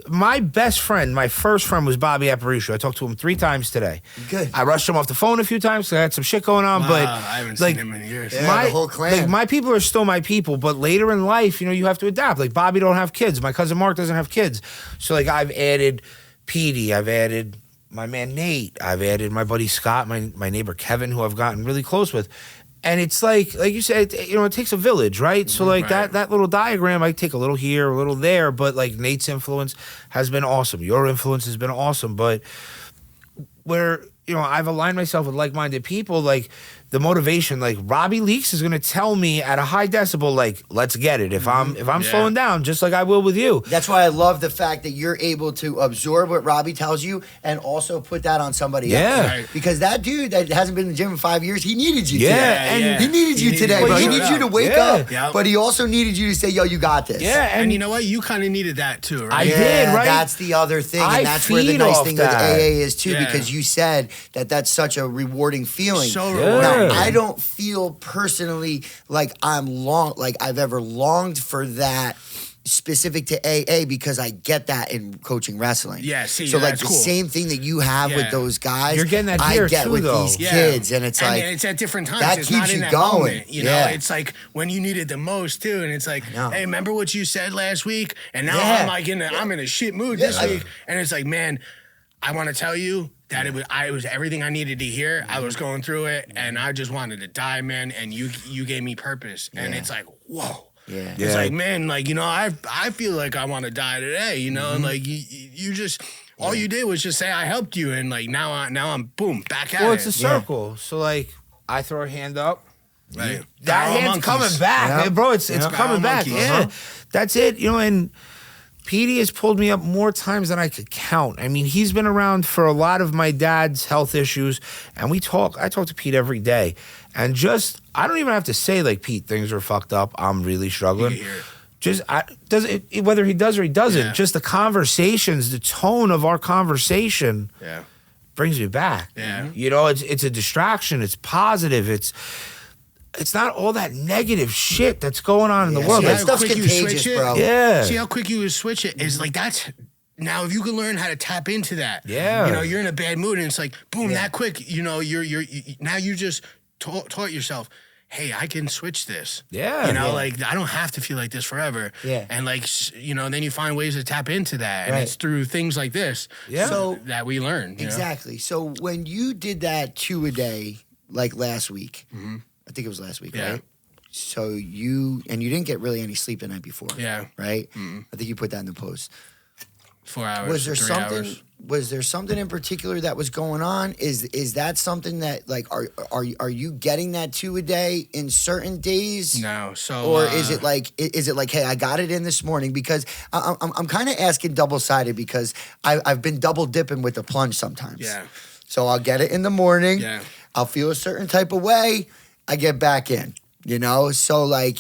My best friend, my first friend was Bobby Aparicio. I talked to him 3 times today. Good. I rushed him off the phone a few times because I had some shit going on. Wow, but I haven't like, seen him in years. Yeah, the whole clan. Like, my people are still my people, but later in life, you have to adapt. Like Bobby don't have kids. My cousin Mark doesn't have kids. So like I've added Petey. I've added my man Nate. I've added my buddy Scott, my neighbor Kevin, who I've gotten really close with. And it's like you said, it takes a village, right? So like that little diagram, I take a little here, a little there, but like Nate's influence has been awesome. Your influence has been awesome. But where, I've aligned myself with like-minded people, like the motivation, like Robbie Leaks is going to tell me at a high decibel, like, let's get it. If I'm slowing down, just like I will with you. That's why I love the fact that you're able to absorb what Robbie tells you and also put that on somebody else. Right. Because that dude that hasn't been in the gym in 5 years, he needed you Yeah, today. and he needed you today, bro. He needed you to wake up, but he also needed you to say, yo, you got this. Yeah, And you know what? You kind of needed that too, right? I did, right? That's the other thing. And that's where the feed nice off thing that. with AA is too, Yeah. because you said that that's such a rewarding feeling. So Yeah. rewarding. Now, I don't feel personally like I've ever longed for that specific to AA, because I get that in coaching wrestling. Yeah, see, so like that's the cool. same thing that you have with those guys, You're getting that I here, get too, with though. these kids, and it's like it's at different times. that It's keeps not in you that going. moment. You know, Yeah. it's like when you need it the most too, and it's like, know. hey, remember what you said last week? And now Yeah. I'm in a shit mood this week, and it's like, man, I want to tell you that it was everything I needed to hear. I was going through it, and I just wanted to die, man. And you gave me purpose, and it's like, whoa. Yeah. It's like, man, like, I feel like I want to die today, and like you just all you did was just say I helped you, and like now I'm boom back at it. Well, it's a circle. So like I throw a hand up. Right. That Barrel hand's monkeys. coming back, Yeah. man, bro. It's Yeah. coming Barrel back. monkeys. Yeah, that's it. And Petey has pulled me up more times than I could count. I mean, he's been around for a lot of my dad's health issues, and I talk to Pete every day, and I don't even have to say like, Pete, things are fucked up. I'm really struggling. You hear it. Just whether he does or he doesn't, Yeah. just the conversations, the tone of our conversation Yeah. brings me back. Yeah. It's a distraction. It's positive. It's not all that negative shit that's going on in the world. See, that Like, stuff's quick you contagious, switch it? bro. yeah. See how quick you switch it is like now if you can learn how to tap into that, Yeah. you know, you're in a bad mood and it's like, boom, that quick, you know, now you just taught yourself, hey, I can switch this. Yeah. You know, Yeah. like, I don't have to feel like this forever. Yeah. And, like, you know, then you find ways to tap into that. And Right. it's through things like this So- that we learn. You know? Exactly. So when you did that 2 a day, like last week, I think it was last week, Yeah. right? So you didn't get really any sleep the night before. Yeah. Right? I think you put that in the post. 4 hours. Was there 3 something? hours. Was there something in particular that was going on? Is that something that like are you getting that 2 a day in certain days? No. So. Or is it like hey, I got it in this morning? Because I'm kind of asking double sided because I've been double dipping with the plunge sometimes. Yeah. So I'll get it in the morning. Yeah. I'll feel a certain type of way. I get back in. You know. So like,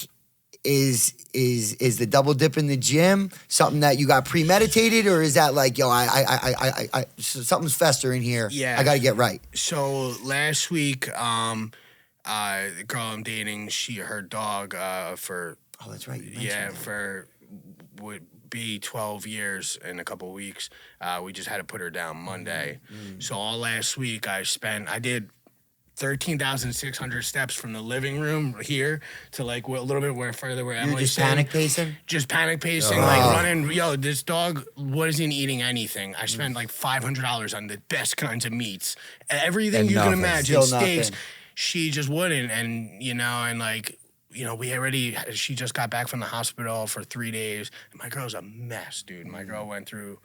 is the double dip in the gym something that you got premeditated, or is that like, yo, I something's festering here. Yeah. I got to get right. So last week, the girl I'm dating, her dog, for Oh, that's right. You mentioned yeah, that. for would be 12 years in a couple of weeks. We just had to put her down Monday. So all last week I did 13,600 steps from the living room here to like a little bit further where You're Emily's just staying. panic pacing. Just panic pacing, like running. Yo, this dog wasn't eating anything. I spent like $500 on the best kinds of meats, everything And you can nothing. imagine, Still steaks. nothing. She just wouldn't, and you know, and like, you know, she just got back from the hospital for 3 days. And my girl's a mess, dude. My girl went through.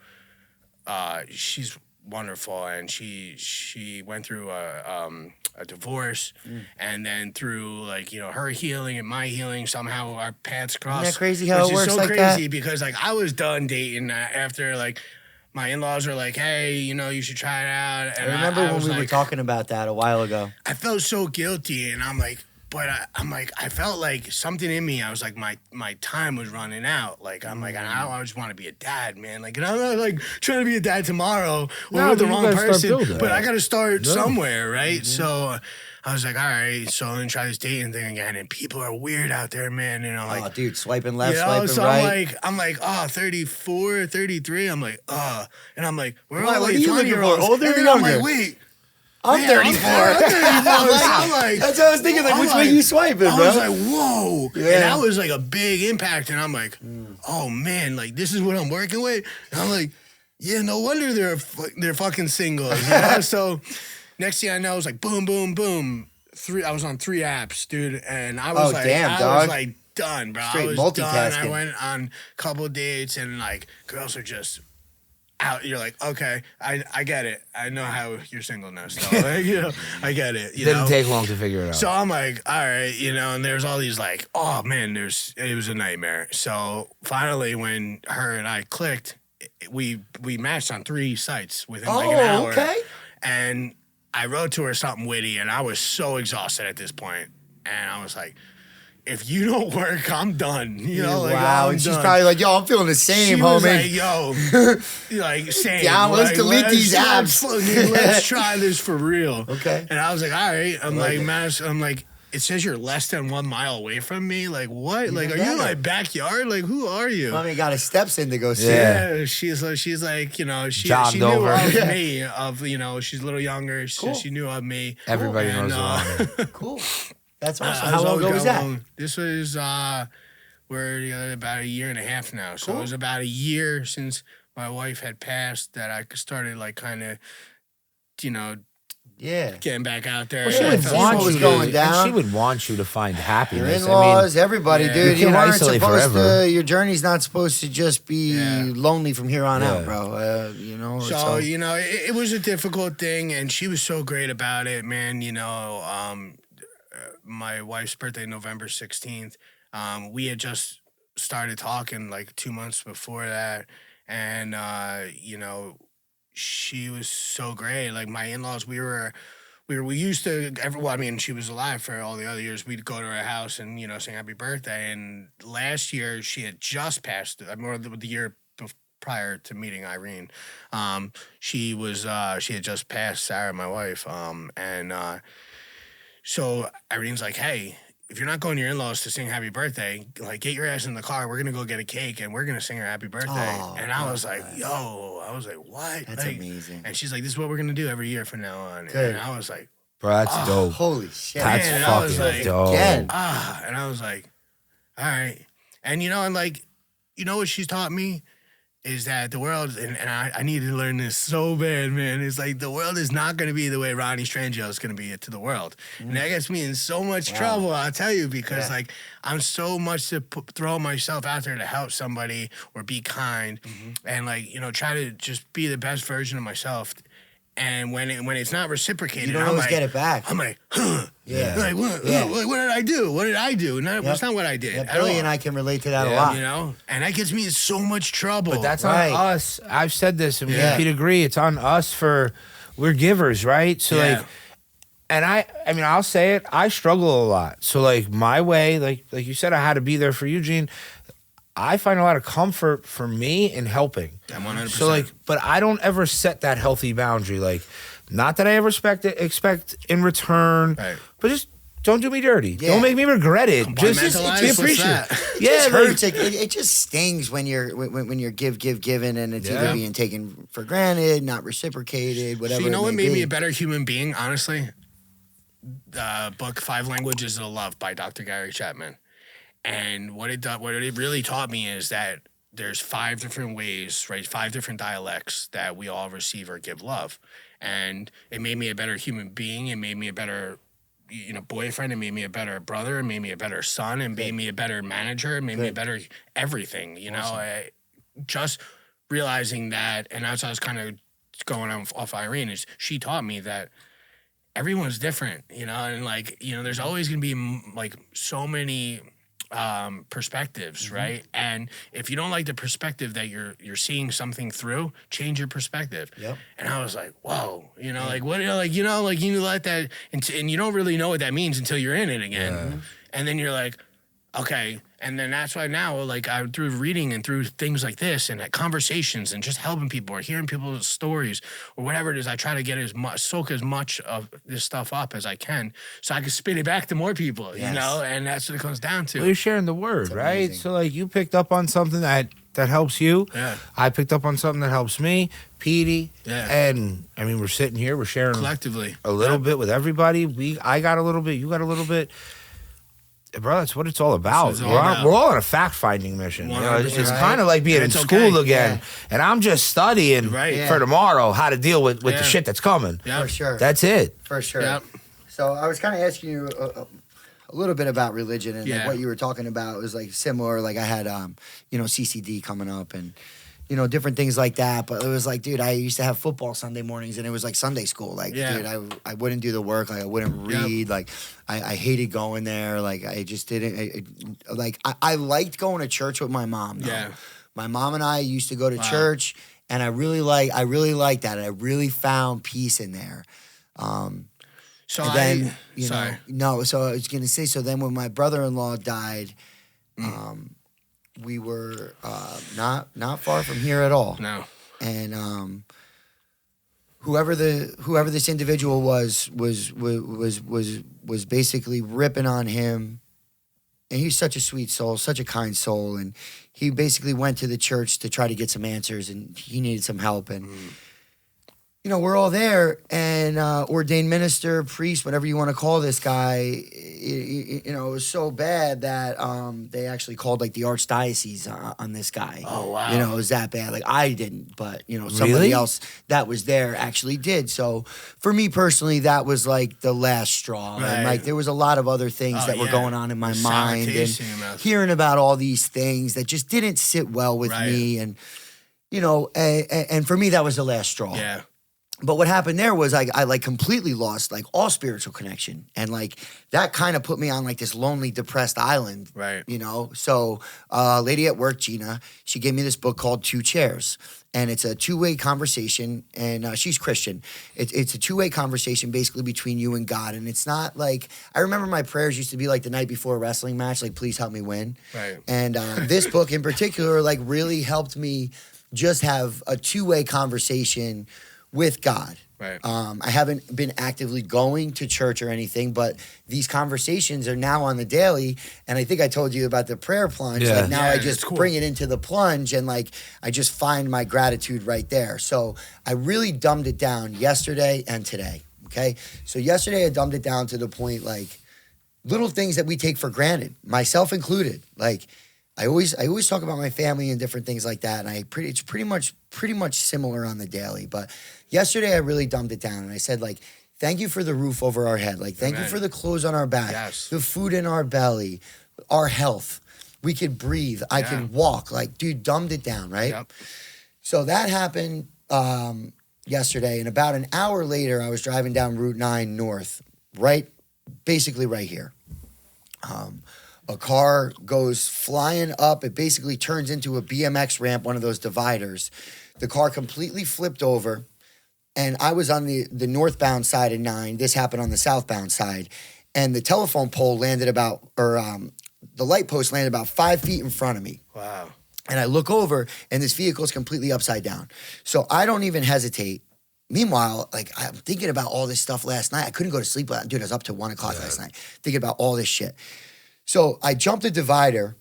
She's wonderful, and she went through a divorce, and then through like, you know, her healing and my healing, somehow our paths crossed. Isn't that crazy how which it is works so like crazy that? because like I was done dating after like my in-laws were like, hey, you know, you should try it out. And I remember I when was we were like, talking about that a while ago. I felt so guilty, and I'm like, but I'm like, I felt like something in me. I was like, my time was running out. Like, I'm like, I just want to be a dad, man. Like, and I'm not like trying to be a dad tomorrow No, with the but you wrong gotta start person, building. but I got to start Yeah. somewhere, right? So I was like, all right, so I'm gonna try this dating thing again. And people are weird out there, man. You know, like, Oh, dude, swiping left, you know, swiping so right. I'm like, 34, 33. I'm like, and I'm like, we're Why, all what like are you looking for, 20-year-olds. older And or then I'm younger? like, wait. I'm man, 34. I'm 34. I'm like, That's what I was thinking. Like, I'm which way like- you swiping, I bro? was like, whoa. Yeah. And that was like a big impact. And I'm like, oh man, like this is what I'm working with. And I'm like, yeah, no wonder they're fucking single. You know? So next thing I know, it was like boom, boom, boom. I was on 3 apps, dude. And I was Oh, like, damn, I dog. was like done, bro. Straight I was done. multitasking. I went on a couple dates and like girls are just out. You're like, okay, I get it. I know how you're single now. So like, you know, I get it. You Didn't know? take long to figure it out. So I'm like, all right, you know, and there's all these like, oh man, it was a nightmare. So finally, when her and I clicked, we matched on 3 sites within like an hour. okay. And I wrote to her something witty, and I was so exhausted at this point. And I was like, if you don't work, I'm done. You know, like, wow. I'm And she's done. probably like, yo, I'm feeling the same, She homie. was like, yo, like, same. Yeah, let's like, delete these apps. Let's try this for real. Okay. And I was like, all right. I'm like like, it. man, I'm like, it says you're less than 1 mile away from me. Like, what? Like, are you in better. my backyard? Like, who are you? Mommy got his steps in to go see. Yeah. Yeah, she's like, you know, she Jogged knew over. of Yeah. me, you know, she's a little younger. Cool. She knew of me. Everybody And, knows around her. Cool. That's awesome. I How long always ago was got that? along. This was we're about a year and a half now. So Cool. it was about a year since my wife had passed that I started like kind of, you know, Yeah. getting back out there. Well, she And I would felt want so was good. going and down. she would want you to find Your happiness. in-laws, everybody, yeah. dude. You You can't weren't isolate supposed forever. to. Your journey's not supposed to just be Yeah. lonely from here on out, Yeah. bro. You know. So, you know, it was a difficult thing, and she was so great about it, man. You know, my wife's birthday, November 16th. We had just started talking like 2 months before that, and you know, she was so great. Like my in-laws, we used to I mean, she was alive for all the other years. We'd go to her house and, you know, sing happy birthday. And last year she had just passed, more the year prior to meeting Irene. She had just passed Sarah, my wife. So Irene's like, hey, if you're not going to your in-laws to sing happy birthday, like get your ass in the car. We're gonna go get a cake and we're gonna sing her happy birthday. Oh, and I was like, yo, I was like, what? That's like, amazing. And she's like, this is what we're gonna do every year from now on. Good. And I was like, Bro, that's dope. Holy shit. That's man, I was fucking like, dope. Again. and I was like, all right. And I'm like, you know what she's taught me? Is that the world, and I need to learn this so bad, man. It's like the world is not going to be the way Ronnie Strangio is going to be to the world. And that gets me in so much trouble, I'll tell you, because like I'm so much to throw myself out there to help somebody or be kind and like, try to just be the best version of myself. And when it's not reciprocated, You don't I'm always like, get it back. I'm like, huh. Yeah. Like, what did I do? What did I do? No, it's not what I did. Yeah, at Billy all. and I can relate to that a lot. And that gets me in so much trouble. But that's Right. on us. I've said this, and Yeah. we'd agree. It's on us we're givers, right? So Yeah. and I mean, I'll say it. I struggle a lot. So like my way, like you said, I had to be there for Eugene. I find a lot of comfort for me in helping. I'm 100%. So like, but I don't ever set that healthy boundary. Like, not that I ever expect in return, Right. but just don't do me dirty. Yeah. Don't make me regret it. Just Compartmentalize? be What's appreciative. that? Yeah, It like, hurts. It just stings when you're given, and it's either Yeah. being taken for granted, not reciprocated, whatever. So you know it what may made be. me a better human being, honestly? The book 5 Languages of Love by Dr. Gary Chapman. And what it really taught me is that there's 5 different ways, right? 5 different dialects that we all receive or give love. And it made me a better human being. It made me a better boyfriend. It made me a better brother. It made me a better son. It made me a better manager. It made me a better everything. Just realizing that, and that's what I was kind of going off Irene, is she taught me that everyone's different, and like, there's always going to be like so many perspectives, right? And if you don't like the perspective that you're seeing something through, change your perspective. Yep. And I was like, whoa, like what, you let that, and you don't really know what that means until you're in it again. And then you're like, okay. And then that's why now, like, through reading and through things like this and conversations and just helping people or hearing people's stories or whatever it is, I try to get soak as much of this stuff up as I can so I can spit it back to more people, Yes. and that's what it comes down to. well, you're sharing the word, right? amazing. So like you picked up on something that helps you. Yeah. I picked up on something that helps me, Petey. Yeah. And I mean, we're sitting here, we're sharing Collectively. a little bit with everybody. I got a little bit, you got a little bit. Bro, that's what it's all about. That's what it's all about. We're all on a fact-finding mission. It's 100%. kind of like being And in it's school okay. again, and I'm just studying Right. for tomorrow how to deal with the Yeah. shit that's coming. Yeah. For sure. That's it. For sure. Yep. So I was kind of asking you a little bit about religion, and like Yeah. what you were talking about was like similar. Like I had, CCD coming up, and different things like that. But it was like, dude, I used to have football Sunday mornings, and it was like Sunday school. Like, Yeah. dude, I wouldn't do the work. Like I wouldn't read. Like I hated going there. Like I just didn't. I liked going to church with my mom. Though. Yeah. My mom and I used to go to church, and I really liked that. I really found peace in there. So And then, sorry. so I was going to say, so then when my brother-in-law died, we were not far from here at all. No. And whoever this individual was basically ripping on him. And he's such a sweet soul, such a kind soul. And he basically went to the church to try to get some answers, and he needed some help. And we're all there, and ordained minister, priest, whatever you want to call this guy, it was so bad that they actually called like the archdiocese on this guy. Oh, wow. It was that bad. Like I didn't, but somebody Really? else that was there actually did. So for me personally, that was like the last straw. Right. And like there was a lot of other things that were yeah. going on in my Sour mind, taste and in your mouth. hearing about all these things that just didn't sit well with Right. me, and and for me that was the last straw. Yeah. But what happened there was I like completely lost like all spiritual connection, and like that kind of put me on like this lonely, depressed island. Right. So a lady at work, Gina, she gave me this book called Two Chairs, and it's a two-way conversation, and she's Christian. It's a two-way conversation basically between you and God, and it's not like, I remember my prayers used to be like the night before a wrestling match, like please help me win. Right. And this book in particular like really helped me just have a two-way conversation with God. Right. I haven't been actively going to church or anything, but these conversations are now on the daily. And I think I told you about the prayer plunge. Yeah. Like now Yeah, I it's just cool. bring it into the plunge and like I just find my gratitude right there. So I really dumbed it down yesterday and today. Okay. So yesterday I dumbed it down to the point like little things that we take for granted, myself included. Like I always talk about my family and different things like that. And it's pretty much similar on the daily. But yesterday I really dumbed it down and I said like, thank you for the roof over our head. Like, thank you Amen. for the clothes on our back, Yes. the food in our belly, our health. We could breathe. I Yeah. can walk. Like, dude, dumbed it down, right? Yep. So that happened yesterday. And about an hour later, I was driving down Route 9 North, basically right here. A car goes flying up. It basically turns into a BMX ramp, one of those dividers. The car completely flipped over, and I was on the northbound side of 9. This happened on the southbound side, and the telephone pole landed the light post landed about 5 feet in front of me. Wow. And I look over, and this vehicle is completely upside down. So I don't even hesitate. Meanwhile, like I'm thinking about all this stuff last night. I couldn't go to sleep. Dude, I was up to 1 o'clock last night thinking about all this shit. So I jumped the divider.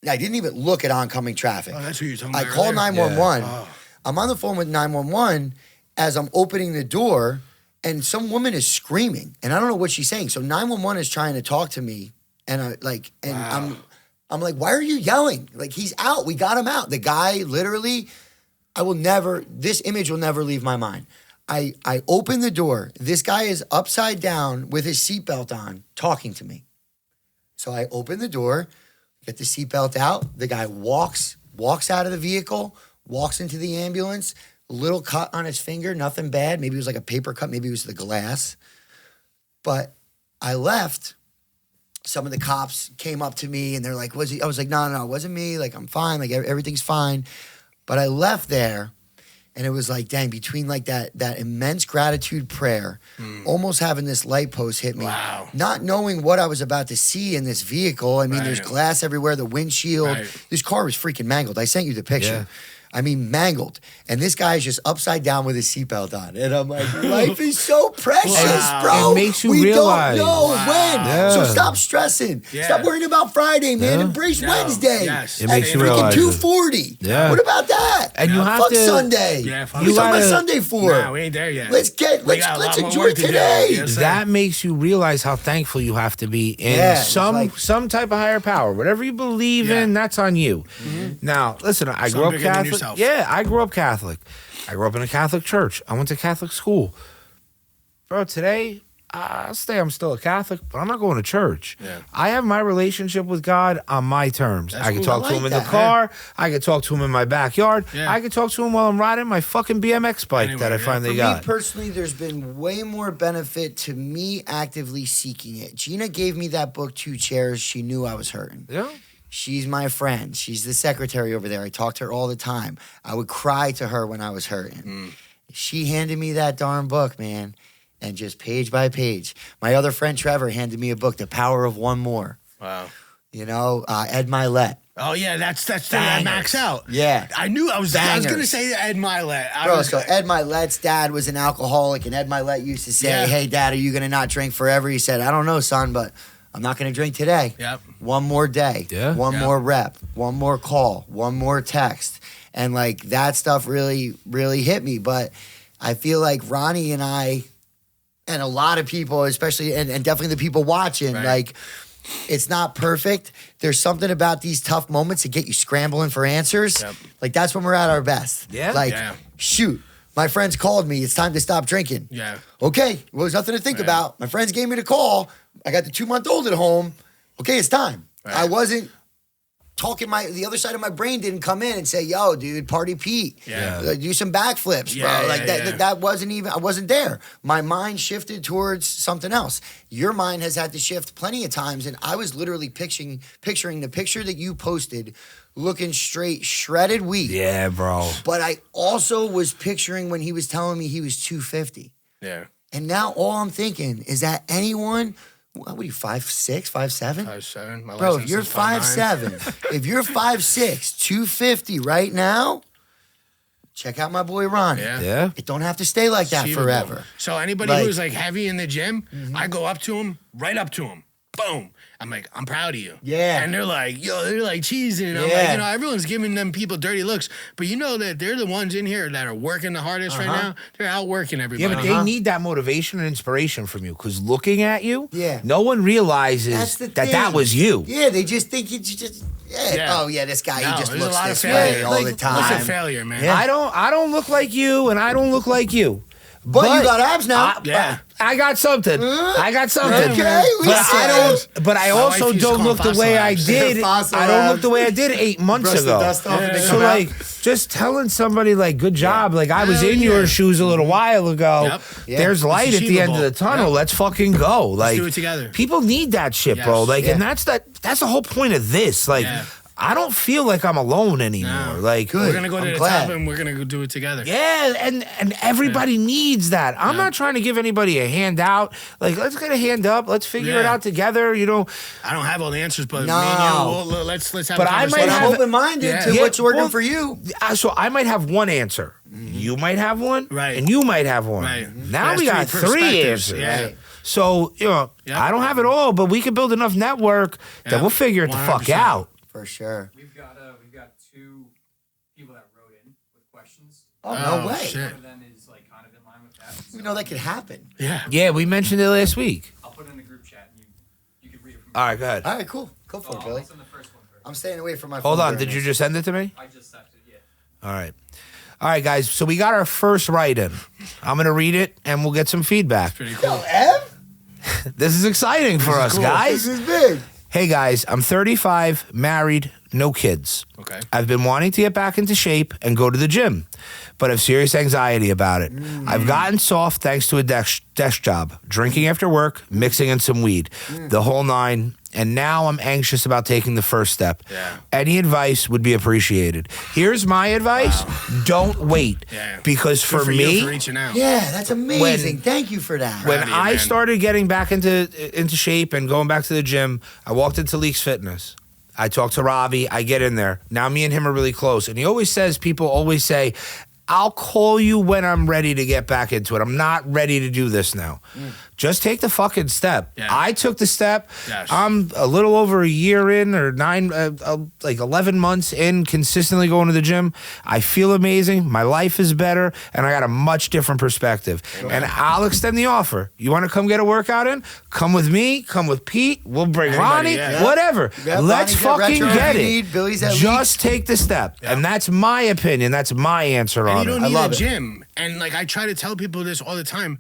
I didn't even look at oncoming traffic. Oh, that's what you're talking I about. called earlier? 911. Oh. I'm on the phone with 911 as I'm opening the door, and some woman is screaming, and I don't know what she's saying. So 911 is trying to talk to me, and Wow. I'm like, why are you yelling? Like, he's out. We got him out. The guy literally, this image will never leave my mind. I open the door. This guy is upside down with his seatbelt on, talking to me. So I open the door, get the seatbelt out. The guy walks out of the vehicle, walks into the ambulance, a little cut on his finger, nothing bad. Maybe it was like a paper cut, maybe it was the glass. But I left. Some of the cops came up to me and they're like, was he? I was like, no, it wasn't me. Like, I'm fine. Like, everything's fine. But I left there. And it was like, dang, between like that immense gratitude prayer, almost having this light post hit me, Wow. not knowing what I was about to see in this vehicle. I mean, Right. there's glass everywhere, the windshield. Right. This car was freaking mangled. I sent you the picture. Yeah. I mean, mangled. And this guy's just upside down with his seatbelt on. And I'm like, life is so precious, Wow. bro. It makes you we realize. don't know Wow. when. Yeah. So stop stressing. Yeah. Stop worrying about Friday, man. Yeah. Embrace No. Wednesday. Yes. It At makes you freaking realize it. 2:40. Yeah. What about that? And you have Fuck to- Sunday. Yeah, fuck What are you talking Sunday. about Sunday for? Nah, we ain't there yet. Let's We got a let's lot more enjoy work to do. today. Yes, sir. That makes you realize how thankful you have to be in Yeah, it's like- some type of higher power. Whatever you believe Yeah. in, that's on you. Now, listen, I Something grew up bigger than Catholic. yourself. Yeah, I grew up Catholic. I grew up in a Catholic church. I went to Catholic school. Bro, today, I'll say I'm still a Catholic, but I'm not going to church. Yeah. I have my relationship with God on my terms. That's I can cool. talk I to like him in that. the car. I can talk to him in my backyard. Yeah. I can talk to him while I'm riding my fucking BMX bike Anyway, that I yeah. finally For got. me personally, there's been way more benefit to me actively seeking it. Gina gave me that book, Two Chairs. She knew I was hurting. Yeah. She's my friend. She's the secretary over there. I talk to her all the time. I would cry to her when I was hurting. She handed me that darn book, man, and just page by page. My other friend Trevor handed me a book, The Power of One More. Wow. You know, Ed Milet. Oh yeah, that's that Bangers. Max Out. Yeah. I knew I was Bangers. gonna say Ed Milet. Bro, so Ed Milet's dad was an alcoholic, and Ed Milet used to say, Yeah. hey, Dad, are you going to not drink forever? He said, I don't know, son, but I'm not going to drink today. Yep. One more day. Yeah. One Yeah. more rep. One more call. One more text. And, like, that stuff really, really hit me. But I feel like Ronnie and I, and a lot of people, especially, and definitely the people watching, Right. like, it's not perfect. There's something about these tough moments that get you scrambling for answers. Yep. Like, that's when we're at our best. Yeah. Like, Yeah. shoot, my friends called me. It's time to stop drinking. Yeah. Okay, well, there's nothing to think Right. about. My friends gave me the call. I got the 2-month-old at home. Okay, it's time. Right. I wasn't talking the other side of my brain didn't come in and say, yo, dude, party Pete. Yeah. Do some backflips, Yeah, bro. Like yeah, that, yeah. that wasn't even, I wasn't there. My mind shifted towards something else. Your mind has had to shift plenty of times. And I was literally picturing the picture that you posted looking straight, shredded weed. Yeah, bro. But I also was picturing when he was telling me he was 250. Yeah. And now all I'm thinking is that anyone, what are you, 5'6", 5'7"? 5'7". My Bro, if license you're is 5'9". 5'7", if you're 5'6", 250 right now, check out my boy Ron. Yeah. It don't have to stay like that Achievable. forever. So anybody Like- who's like heavy in the gym, I go up to them, right up to them, boom. I'm like, I'm proud of you. Yeah. And they're like, yo, they're like cheesing. I'm Yeah. like, everyone's giving them people dirty looks, but you know that they're the ones in here that are working the hardest right now. They're outworking everybody. Yeah, but they need that motivation and inspiration from you because looking at you, Yeah. no one realizes That's the that thing. was you. Yeah, they just think it's just Yeah. oh yeah, this guy No, he just there's a looks lot of this failure. way all Like, the It's time. a failure, man. Yeah. I don't look like you, and I don't look like you. But you got abs now. Yeah. I got something. I got something. Okay, we but see I it. don't. But I My also wife used to don't call look them the way fossil I abs. did. Fossil I don't look abs. the way I did 8 months Brush the ago. dust off and they So come out. like, just telling somebody like, "Good job." Like I was Hell in yeah. your shoes a little while ago. Yep. Yeah. There's light at the end of the achievable. tunnel. Yep. Let's fucking go. Like do it together. People need that shit, bro. Yes. Like, Yeah. and that's the whole point of this. Like. Yeah. I don't feel like I'm alone anymore. No. Like, We're gonna go to I'm the glad. top and we're gonna go do it together. yeah, and everybody needs that. I'm not trying to give anybody a handout. Like, let's get a hand up. Let's figure it Yeah. out together. You know, I don't have all the answers, but No. me and you, let's have But a I might conversation. But I'm have- open-minded Yeah. to Yeah, what's working well, for you. so I might have one answer. You might have one, Right. and you might have one. Right. Now That's we got three three perspectives. answers. Yeah. Right. So Yep. I don't have it all, but we can build enough network that Yeah. we'll figure it the fuck 100%. out. For sure. We've got two people that wrote in with questions. Oh, no way. shit. One of them is like kind of in line with that. You know that could happen. Yeah. Yeah, we mentioned it last week. I'll put it in the group chat and you can read it from All right, go ahead. All right, cool. Go for it, Billy. I'll send the first one first. I'm staying away from my Hold phone on. during Did you this. just send it to me? I just sent it, yeah. All right. All right, guys. So we got our first write-in. I'm going to read it, and we'll get some feedback. Pretty cool. Yo, Ev? This is exciting for us, cool. guys. This is big. Hey, guys. I'm 35, married, no kids. Okay. I've been wanting to get back into shape and go to the gym, but have serious anxiety about it. I've gotten soft thanks to a desk job, drinking after work, mixing in some weed, the whole nine. And now I'm anxious about taking the first step. Yeah. Any advice would be appreciated. Here's my advice. Don't wait. Yeah. Because Good for you me, for reaching out. Yeah, that's amazing. Thank you for that. when Proud of you, I man. started getting back into shape and going back to the gym, I walked into Leaks Fitness. I talked to Robbie. I get in there. Now me and him are really close. And he always says, people always say, I'll call you when I'm ready to get back into it. I'm not ready to do this now. Just take the fucking step. Yeah. I took the step. Yes. I'm a little over a year in or 11 months in consistently going to the gym. I feel amazing. My life is better and I got a much different perspective. And I'll extend the offer. You want to come get a workout in? Come with me. Come with Pete. We'll bring Anybody, Ronnie. yeah. Whatever. Yeah, Let's Ronnie's at fucking Retro get if you it. need. Billy's at Just take the step. And that's my opinion. That's my answer And on you it. don't need love a it. gym. And like I try to tell people this all the time.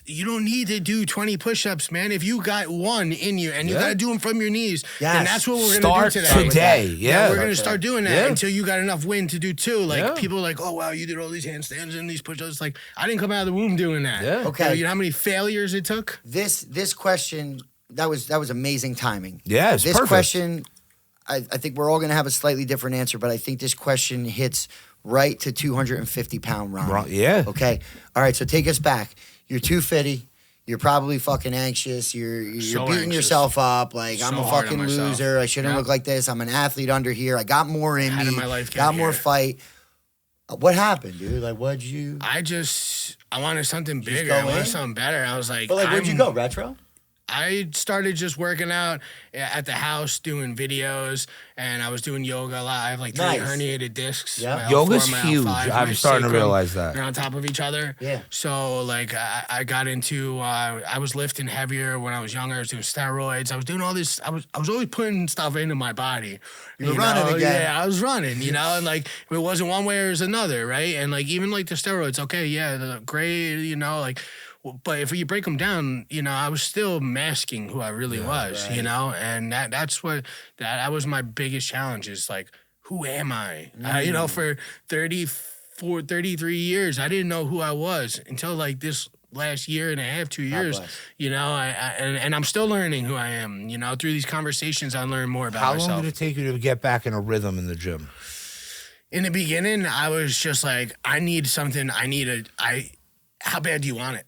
You don't need to do 20 push-ups, man. If you got one in you and you Yeah. got to do them from your knees, Yes. then that's what we're Start going to do today. Yeah. we're going to start doing that Yeah. until you got enough wind to do two. Like Yeah. people are like, oh wow, you did all these handstands and these push-ups. Like I didn't come out of the womb doing that. Yeah. Okay. You know how many failures it took? This question that was amazing timing. Yeah, it's This perfect. question, I think we're all going to have a slightly different answer, but I think this question hits right to 250-pound Ronnie. Yeah. Okay. All right. So take us back. You're 250. You're probably fucking anxious. You're So beating anxious. yourself up. Like I'm So a hard on fucking myself. loser. I shouldn't Yeah. look like this. I'm an athlete under here. I got more in How me. did my life get got more here? fight. What happened, dude? Like, what'd you? I wanted something just bigger. go I wanted in? something better. I was like, But like, where'd you go? Retro? I started just working out at the house, doing videos, and I was doing yoga a lot. I have like 3 Nice. herniated discs. Yeah. my L4, Yoga's my huge. L5, I'm my starting to sacrum. realize that. They're on top of each other. Yeah. So like I got into I was lifting heavier when I was younger. I was doing steroids. I was doing all this. I was always putting stuff into my body. You were running know? again. Yeah, I was running. You know, and like it wasn't one way or it was another, right? And like even like the steroids, okay, yeah, they're great. You know, like. But if you break them down, you know, I was still masking who I really was, you know, and that was my biggest challenge is like, who am I? You know, for 33 years, I didn't know who I was until like this last year and a half, 2 years, bless. you know, and I'm still learning who I am, you know, through these conversations, I learn more about How myself. long did it take you to get back in a rhythm in the gym? In the beginning, I was just like, I need something. How bad do you want it?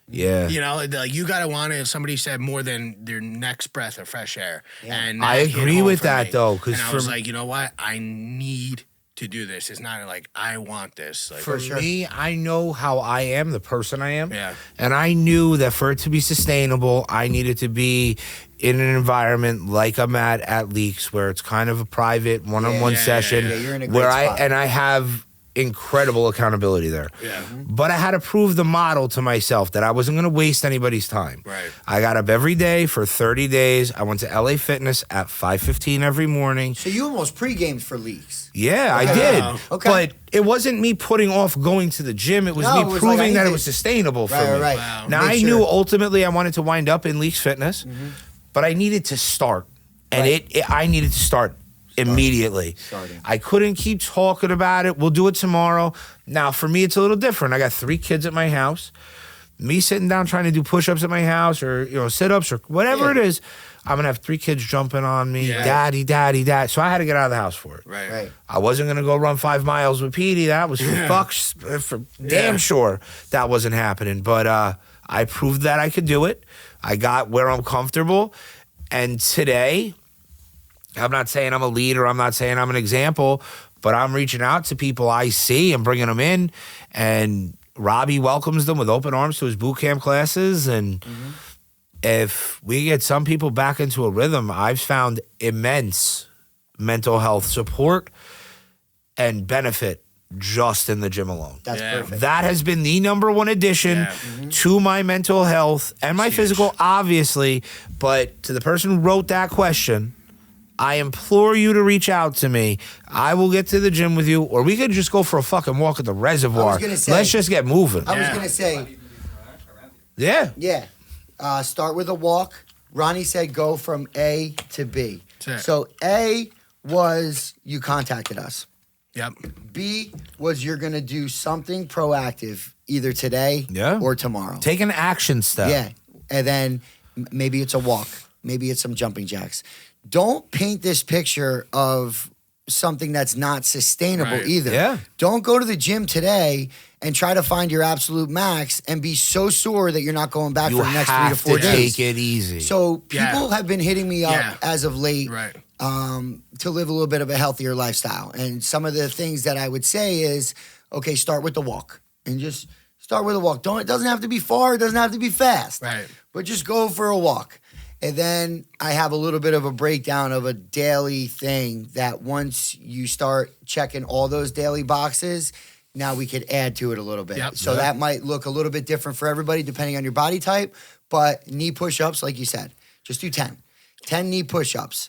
Yeah. You know, like you gotta want it. Somebody said more than their next breath of fresh air, and I that hit agree home with for that, me. though, 'cause and I for was me- like, you know what? I need to do this. It's not like I want this. Like, For sure. me, I know how I am, the person I am. Yeah. And I knew that for it to be sustainable, I needed to be in an environment like I'm at Leaks, where it's kind of a private one-on-one Yeah, session yeah. Yeah, you're in a where great spot. I have incredible accountability there. Yeah. But I had to prove the model to myself that I wasn't going to waste anybody's time. Right. I got up every day for 30 days. I went to LA Fitness at 5:15 every morning. So you almost pre-gamed for Leaks. Yeah, I Okay. did. Wow. Okay. But it wasn't me putting off going to the gym. It was No, me it was like, proving I that need it was sustainable for Right, me. right. Wow. Now, Make I sure. knew ultimately I wanted to wind up in Leaks Fitness, but I needed to start. And Right. I needed to start immediately. Starting. I couldn't keep talking about it. We'll do it tomorrow. Now, for me, it's a little different. I got 3 kids at my house. Me sitting down trying to do push-ups at my house or sit-ups or whatever it is, I'm gonna have 3 kids jumping on me, Yeah. daddy, daddy, dad. So I had to get out of the house for it. Right. Right. I wasn't gonna go run 5 miles with Petey. That was for damn sure that wasn't happening. But I proved that I could do it. I got where I'm comfortable, and today, I'm not saying I'm a leader. I'm not saying I'm an example, but I'm reaching out to people I see and bringing them in, and Robbie welcomes them with open arms to his boot camp classes. And if we get some people back into a rhythm, I've found immense mental health support and benefit just in the gym alone. That's Yeah. perfect. That has been the number one addition to my mental health and my physical, obviously. But to the person who wrote that question, I implore you to reach out to me. I will get to the gym with you, or we could just go for a fucking walk at the reservoir. gonna say- Let's just get moving. I was Yeah. gonna say, Yeah. yeah. Start with a walk. Ronnie said go from A to B. That's it. So A was you contacted us. Yep. B was you're gonna do something proactive either today Yeah. or tomorrow. Take an action step. Yeah. And then maybe it's a walk. Maybe it's some jumping jacks. Don't paint this picture of something that's not sustainable Right. either. Yeah. Don't go to the gym today and try to find your absolute max and be so sore that you're not going back You for the next 3 to have 4 to days. take it easy. So Yeah. people have been hitting me up Yeah. as of late Right. to live a little bit of a healthier lifestyle. And some of the things that I would say is, okay, start with the walk and just start with a walk. It doesn't have to be far. It doesn't have to be fast. Right. But just go for a walk. And then I have a little bit of a breakdown of a daily thing that once you start checking all those daily boxes, now we could add to it a little bit. Yep. So that might look a little bit different for everybody depending on your body type. But knee push-ups, like you said, just do 10. 10 knee push-ups.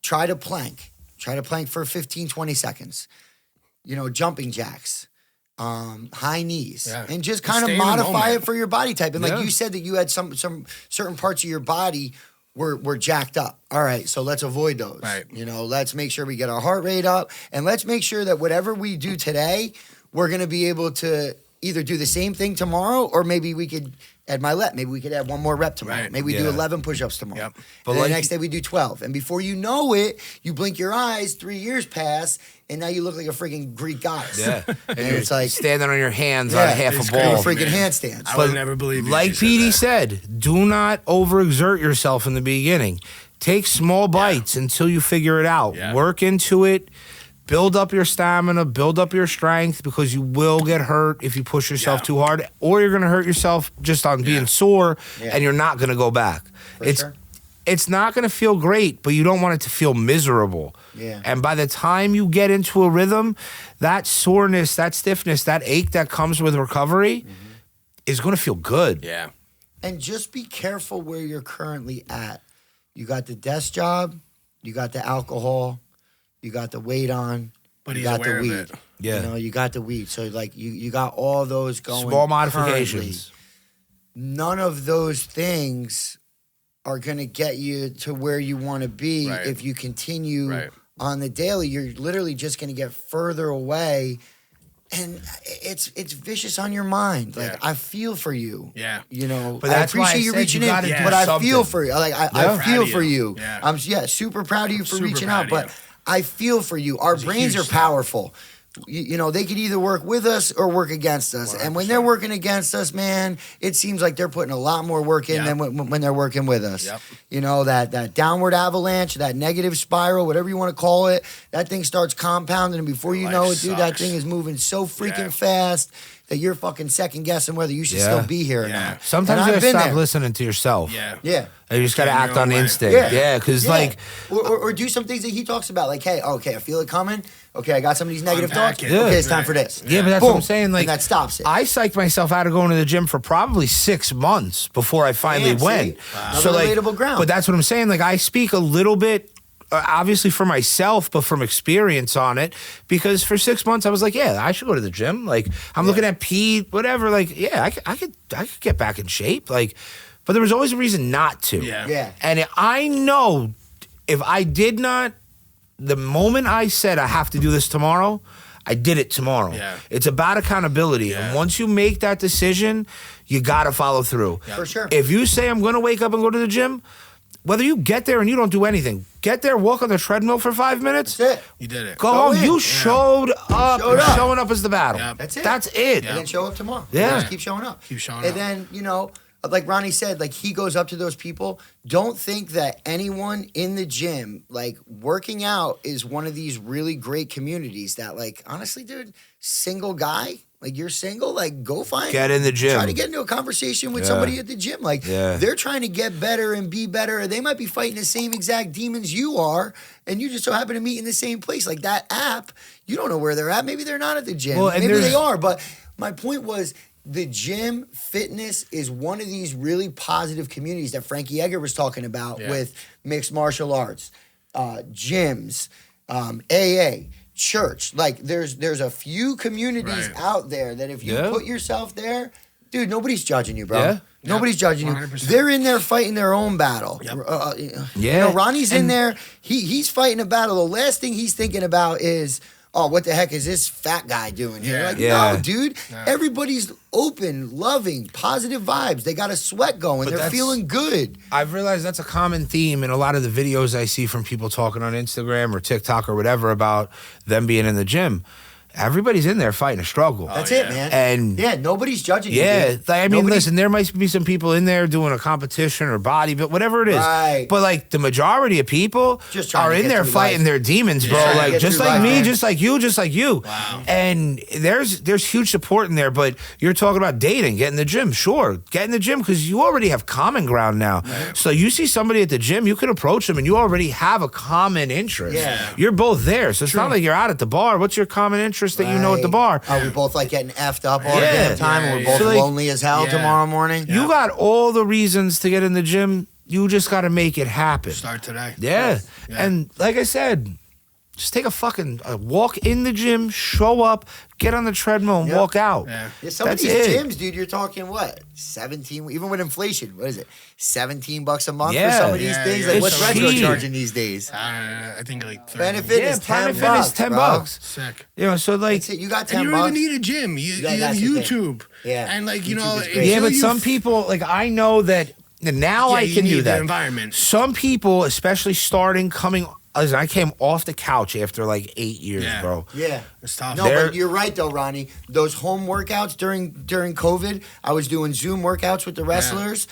Try to plank. Try to plank for 15, 20 seconds. Jumping jacks. High knees. Yeah. And just Just kind of stay in the modify moment. it for your body type. And Yeah. like you said that you had some certain parts of your body were jacked up. All right, so let's avoid those. Right. Let's make sure we get our heart rate up, and let's make sure that whatever we do today, we're going to be able to either do the same thing tomorrow, or maybe we could add maybe we could add one more rep tomorrow. Right. Maybe we do Yeah. 11 push-ups tomorrow. Yep. But And like- the next day we do 12. And before you know it, you blink your eyes, 3 years pass, and now you look like a freaking Greek goddess. Yeah. And it's like, standing on your hands on a half it's a crazy, ball. freaking man. handstands. I would never believe you. Like if you Petey said that. said, do not overexert yourself in the beginning. Take small bites until you figure it out. Yeah. Work into it. Build up your stamina, build up your strength, because you will get hurt if you push yourself Yeah. too hard, or you're going to hurt yourself just on being sore, Yeah. and you're not going to go back. For sure. It's not going to feel great, but you don't want it to feel miserable. Yeah. And by the time you get into a rhythm, that soreness, that stiffness, that ache that comes with recovery is going to feel good. Yeah. And just be careful where you're currently at. You got the desk job, you got the alcohol, you got the weight on, But you he's got aware the of weed. it. Yeah. You got the weed. So like you got all those going. Small currently. modifications. None of those things are going to get you to where you want to be Right. if you continue Right. on the daily. You're literally just going to get further away, and it's vicious on your mind. Like Yeah. I feel for you. Yeah. But I that's why I appreciate you said reaching you in, gotta do but I something. feel for you. Like I Proud feel of for you. you. Yeah. I'm super proud of you for Super reaching proud out. of But you. I feel for you. Our It's a brains huge are step. powerful. you know, they could either work with us or work against us. And when they're working against us, man, it seems like they're putting a lot more work in than when they're working with us. Yep. You know, that downward avalanche, that negative spiral, whatever you want to call it, that thing starts compounding. And before you know it, dude, that thing is moving so freaking fast that you're fucking second guessing whether you should still be here or not. Sometimes And you I've gotta been stop there. listening to yourself. Yeah. And you just gotta Get in act your on own way. instinct. Yeah, because like, or do some things that he talks about, like, hey, okay, I feel it coming. Okay, I got some of these negative Unpack thoughts. it. Okay, it's time Right. for this. yeah, but that's Boom. what I'm saying. Like And that stops it. I psyched myself out of going to the gym for probably 6 months before I finally Damn, see? went. Wow. So Another like, relatable ground. but that's what I'm saying. Like I speak a little bit. Obviously for myself, but from experience on it, because for 6 months I was like, yeah, I should go to the gym. Like I'm looking at Pete, whatever. Like, yeah, I could get back in shape. Like, but there was always a reason not to. Yeah. And I know if I did not, the moment I said I have to do this tomorrow, I did it tomorrow. Yeah. It's about accountability. And once you make that decision, you got to follow through. For sure. If you say, I'm going to wake up and go to the gym, whether you get there and you don't do anything, get there, walk on the treadmill for 5 minutes, That's it. You did it. go Go home. in. You showed up. Showed up. Showing up is the battle. Yep. That's it. That's it. And then show up tomorrow. Yeah. Just keep showing up. Keep showing And up. then, you know, like Ronnie said, like he goes up to those people. Don't think that anyone in the gym, like working out is one of these really great communities that, like, honestly, dude, single guy, like you're single, like go find Get in the gym. Try to get into a conversation with Yeah. somebody at the gym. Like Yeah. they're trying to get better and be better. They might be fighting the same exact demons you are, and you just so happen to meet in the same place. Like that app, you don't know where they're at. Maybe they're not at the gym. Well, and Maybe they there's- are. But my point was, the gym fitness is one of these really positive communities that Frankie Edgar was talking about with mixed martial arts, gyms, AA, church. Like there's a few communities Right. out there that if you Yeah. put yourself there, dude, nobody's judging you, bro. Yeah. Nobody's judging you. 100%. They're in there fighting their own battle. You know, Ronnie's in And- there. He's fighting a battle. The last thing he's thinking about is, oh, what the heck is this fat guy doing here? Yeah. Like, Yeah. no, dude. Everybody's open, loving, positive vibes. They got a sweat going. But They're that's- feeling good. I've realized that's a common theme in a lot of the videos I see from people talking on Instagram or TikTok or whatever about them being in the gym. Everybody's in there fighting a struggle. That's yeah. it, man. And yeah, nobody's judging you. yeah, dude. like, I mean, Nobody- listen, there might be some people in there doing a competition or body, but whatever it is. Right. But like the majority of people Just trying are to in get there through fighting life. their demons, bro. Trying to Like get just through like life, me, man. just like you, just like you. Wow. And there's huge support in there. But you're talking about dating, get in the gym. Sure, get in the gym because you already have common ground now. So you see somebody at the gym, you can approach them, and you already have a common interest. Yeah. You're both there, so it's not like you're out at the bar. What's your common interest that you know at the bar? Are we both like getting effed up all the Yeah. damn time and we're Yeah, both yeah. So, like, lonely as hell yeah. tomorrow morning? You got all the reasons to get in the gym. You just got to make it happen. Start today. Yeah. Yeah. And like I said, just take a fucking walk in the gym, show up, get on the treadmill, and Yep. walk out. Yeah. Yeah, some of That's these it. gyms, dude, you're talking what? 17, even with inflation, what is it? $17 a month Yeah. for some of these Yeah, things? yeah, Like, what's it's retro cheap. charging these days? I think like 30. Benefit Yeah, is Planet 10 bucks. Fitness, $10 bro. bucks. Sick. You know, so like, That's it. You got And 10 you don't bucks. even need a gym. You Yeah, have that's the thing. YouTube. Yeah. And like, you YouTube know, is great. yeah, until but you some people, like I know that now Yeah, I you can need do the that. environment. Some people, especially starting, coming, listen, I came off the couch after like 8 years, Yeah. bro. Yeah. It's tough. No, They're- but you're right though, Ronnie. Those home workouts during COVID, I was doing Zoom workouts with the wrestlers.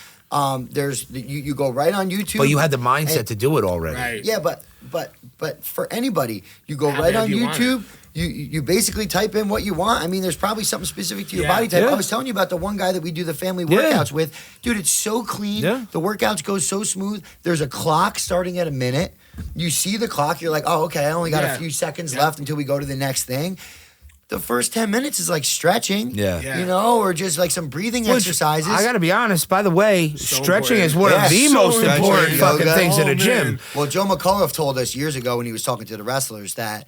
There's you go right on YouTube. But you had the mindset And- to do it already. Right. Yeah, but for anybody, you go How right bad on do you want YouTube. You basically type in what you want. I mean, there's probably something specific to your Yeah. body type. Yeah. I was telling you about the one guy that we do the family Yeah. workouts with. Dude, it's so clean. Yeah. The workouts go so smooth. There's a clock starting at a minute. You see the clock. You're like, oh, okay, I only got Yeah. a few seconds Yeah. left until we go to the next thing. The first 10 minutes is like stretching. Yeah. Yeah. You know, or just like some breathing Which, exercises. I got to be honest, by the way, So stretching important. is one Yeah, of the so most important. important fucking Yoga. things in Oh, a gym. man. Well, Joe McAuliffe told us years ago when he was talking to the wrestlers that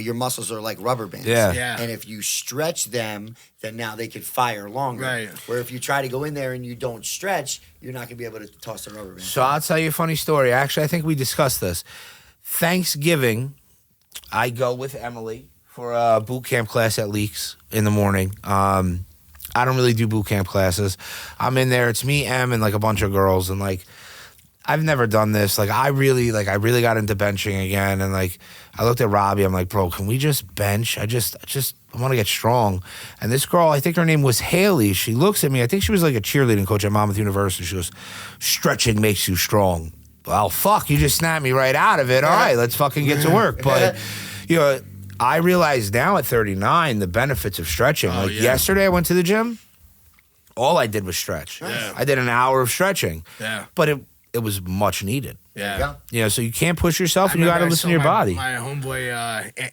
your muscles are like rubber bands. Yeah. Yeah. And if you stretch them, then now they can fire longer. Right. Where if you try to go in there and you don't stretch, you're not going to be able to toss the rubber band. So I'll tell you a funny story. Actually, I think we discussed this. Thanksgiving, I go with Emily for a boot camp class at Leaks in the morning. I don't really do boot camp classes. I'm in there. It's me, Em, and like a bunch of girls. And like I've never done this. Like I really got into benching again, and like I looked at Robbie. I'm like, bro, can we just bench? I want to get strong. And this girl, I think her name was Haley. She looks at me. I think she was like a cheerleading coach at Monmouth University. She goes, stretching makes you strong. Well, fuck, you just snapped me right out of it. All right, let's fucking get to work. But you know, I realize now at 39 the benefits of stretching. Yesterday, I went to the gym. All I did was stretch. Yeah. I did an hour of stretching. Yeah. But it was much needed. Yeah. Yeah, so you can't push yourself, and you got to listen to your body. My homeboy,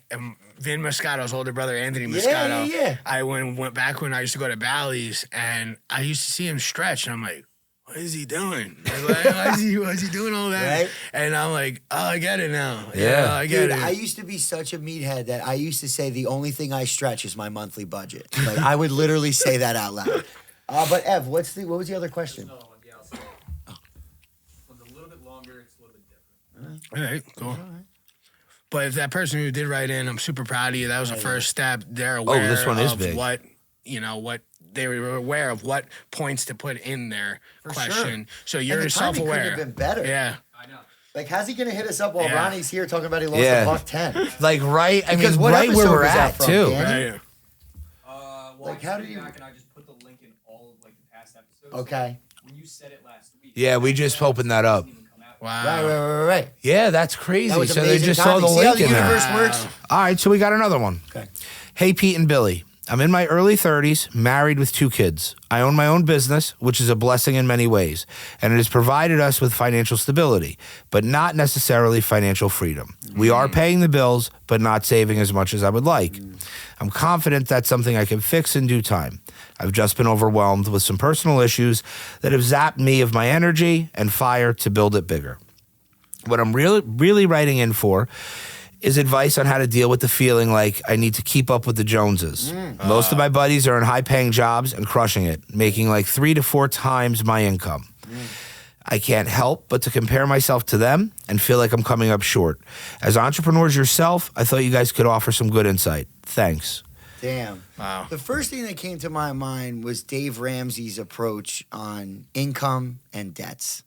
Vin Moscato's older brother, Anthony Moscato. Yeah. I went back when I used to go to Bally's, and I used to see him stretch, and I'm like, what is he doing? Like, why is he doing all that? Right? And I'm like, oh, I get it now. Yeah. I get Dude, it. I used to be such a meathead that I used to say the only thing I stretch is my monthly budget. Like I would literally say that out loud. But Ev, what was the other question? There's another one. Yeah, I'll say it. One's a little bit longer. It's a little bit different. All right, cool. But if that person who did write in, I'm super proud of you. That was the first step. They're aware this one is of big. what they were aware of what points to put in their question. So And you're the timing self-aware. couldn't have been better. Yeah. I know. Like, how's he gonna hit us up while Yeah. Ronnie's here talking about he lost Yeah. a $110? Like right, I Because mean, what right where episode we're was that at from, too. Dan? Right. Well, Like, I how just do you- went back and I just put the link in all of like the past episodes. Okay. When you said it last week. Yeah, we just opened that up. It didn't even come out. Wow. Right. Yeah, that's crazy. That was So they amazing just saw timing. the See how link the in there. universe works? All right, so we got another one. Okay. Hey, Pete and Billy. I'm in my early 30s, married with 2 kids. I own my own business, which is a blessing in many ways, and it has provided us with financial stability, but not necessarily financial freedom. We are paying the bills, but not saving as much as I would like. I'm confident that's something I can fix in due time. I've just been overwhelmed with some personal issues that have zapped me of my energy and fire to build it bigger. What I'm really writing in for is advice on how to deal with the feeling like I need to keep up with the Joneses. Most of my buddies are in high-paying jobs and crushing it, making like 3 to 4 times my income. I can't help but to compare myself to them and feel like I'm coming up short. As entrepreneurs yourself, I thought you guys could offer some good insight. Thanks. Damn. Wow. The first thing that came to my mind was Dave Ramsey's approach on income and debts.